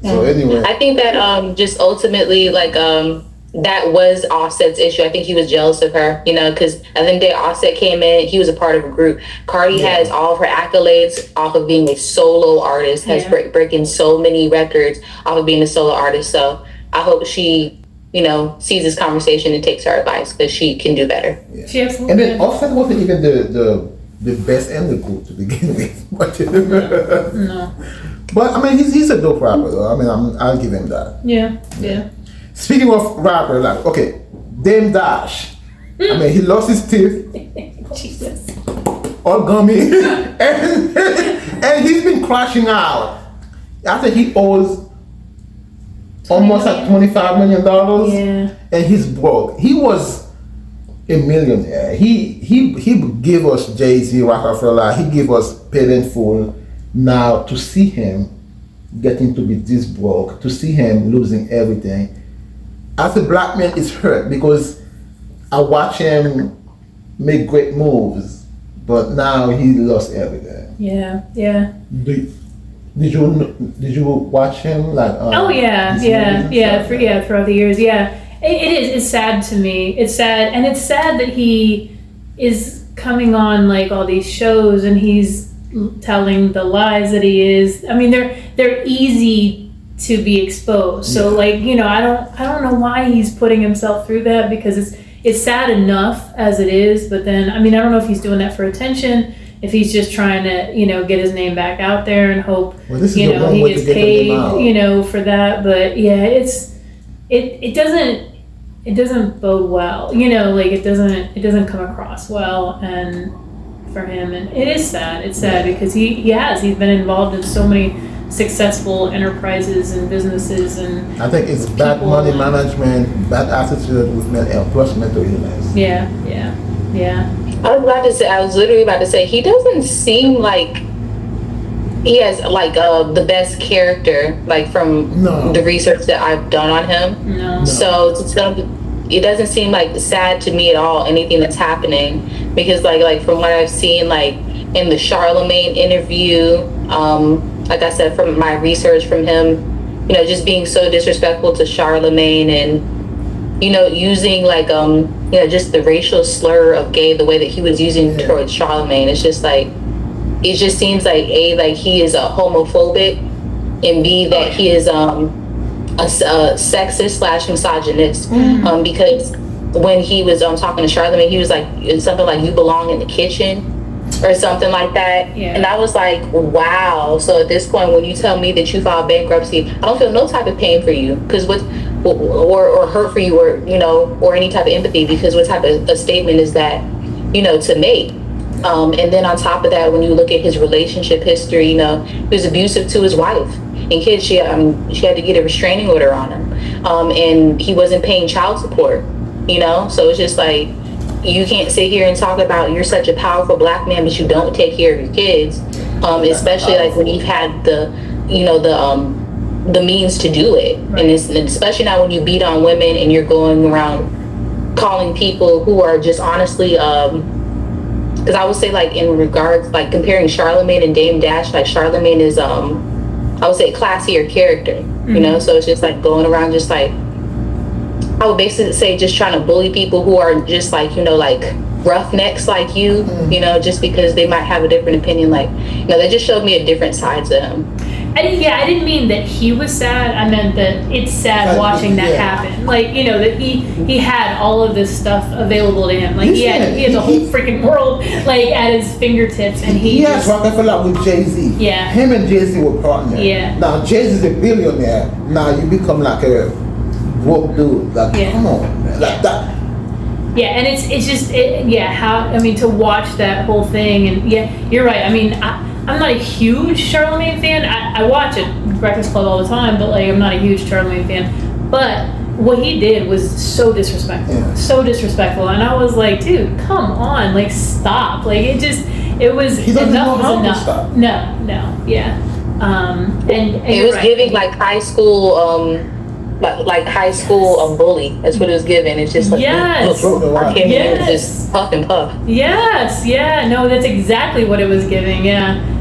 So anyway, I think that just ultimately, like, that was Offset's issue. I think he was jealous of her, you know, because I think that Offset came in, he was a part of a group. Cardi has all of her accolades off of being a solo artist, has breaking so many records off of being a solo artist. So I hope she, you know, sees this conversation and takes her advice, because she can do better. Yeah. She absolutely. And then Offset wasn't even the best in the group to begin with. No. But I mean, he's a dope rapper though. I mean, I'll give him that. Yeah. Speaking of rapper, like, okay, Dame Dash. I mean, he lost his teeth, Jesus. all gummy, and he's been crashing out. I think he owes almost like $25 million. Yeah. And he's broke. He was a millionaire. He gave us Jay-Z, Rockefeller. He gave us Paid in Full. Now to see him getting to be this broke, to see him losing everything, as a black man, it's hurt, because I watch him make great moves, but now he lost everything. Yeah. Did you watch him like? Throughout the years, it is. It's sad to me. It's sad, and it's sad that he is coming on like all these shows and he's telling the lies that he is. I mean, they're easy to be exposed. So like, you know, I don't know why he's putting himself through that, because it's sad enough as it is. But then, I mean, I don't know if he's doing that for attention, if he's just trying to, you know, get his name back out there and hope, you know, he gets paid, you know, for that. But yeah, it doesn't bode well, you know, like it doesn't come across well and for him. And it is sad. It's sad because he's been involved in so many successful enterprises and businesses, and I think it's bad money management, bad attitude with plus mental illness. Yeah. I was literally about to say, he doesn't seem like he has like the best character, like from the research that I've done on him. No. So it doesn't seem like sad to me at all, anything that's happening, because like from what I've seen, like in the Charlemagne interview, like I said, from my research from him, you know, just being so disrespectful to Charlemagne, and, you know, using like, you know, just the racial slur of gay, the way that he was using towards Charlemagne. It's just like, it just seems like A, like he is a homophobic, and B, that he is a sexist / misogynist, because when he was talking to Charlemagne, he was like, something like, "You belong in the kitchen," or something like that. Yeah. And I was like, wow. So at this point, when you tell me that you filed bankruptcy, I don't feel no type of pain for you, because or hurt for you, or, you know, or any type of empathy, because what type of a statement is that, you know, to make? And then on top of that, when you look at his relationship history, you know, he was abusive to his wife and kids. She had to get a restraining order on him, and he wasn't paying child support, you know. So it's just like, you can't sit here and talk about you're such a powerful black man, but you don't take care of your kids, especially like when you've had the, you know, the means to do it. Right. And especially now when you beat on women and you're going around calling people who are just honestly, because I would say, like, in regards, like comparing Charlemagne and Dame Dash, like Charlemagne is I would say classier character, you know. So it's just like going around just like, I I would basically say just trying to bully people who are just like, you know, like roughnecks like you, you know, just because they might have a different opinion. Like, you know, they just showed me a different side to him. I didn't mean that he was sad. I meant that it's sad watching that happen. Like, you know, that he had all of this stuff available to him. Like, he had the whole freaking world, like, at his fingertips. And he has Rockefeller with Jay-Z. Yeah. Him and Jay-Z were partners. Yeah. Now, Jay-Z's a billionaire. Now, you become like a broke dude. Like, come on, man. Like that. Yeah, and it's just, to watch that whole thing. And, yeah, you're right. I mean, I'm not a huge Charlamagne fan. I watch it, Breakfast Club all the time, but like I'm not a huge Charlamagne fan. But what he did was so disrespectful, and I was like, dude, come on, like stop, like it was enough was enough. Stop. No, yeah, and it was giving like high school, high school bully. That's what it was giving. It's just like I can't even just puff and puff. Yes, yeah, no, that's exactly what it was giving. Yeah.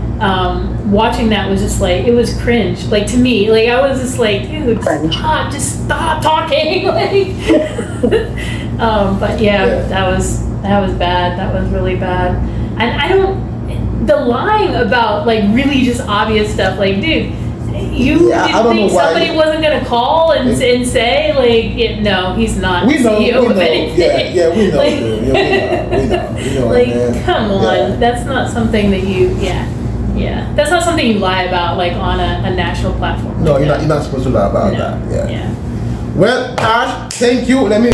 Watching that was just like, it was cringe. Like to me, like I was just like, dude, stop talking. Like, but that was bad. That was really bad. And the lying about like really just obvious stuff. Like, dude, you didn't think somebody wasn't gonna call and say like, no, he's not CEO of anything. Yeah, we know. Like, we know. Like, come on, that's not something that you. Yeah, that's not something you lie about, like on a national platform. No, you're not supposed to lie about that. Yeah. Well, Tash, thank you. Let me.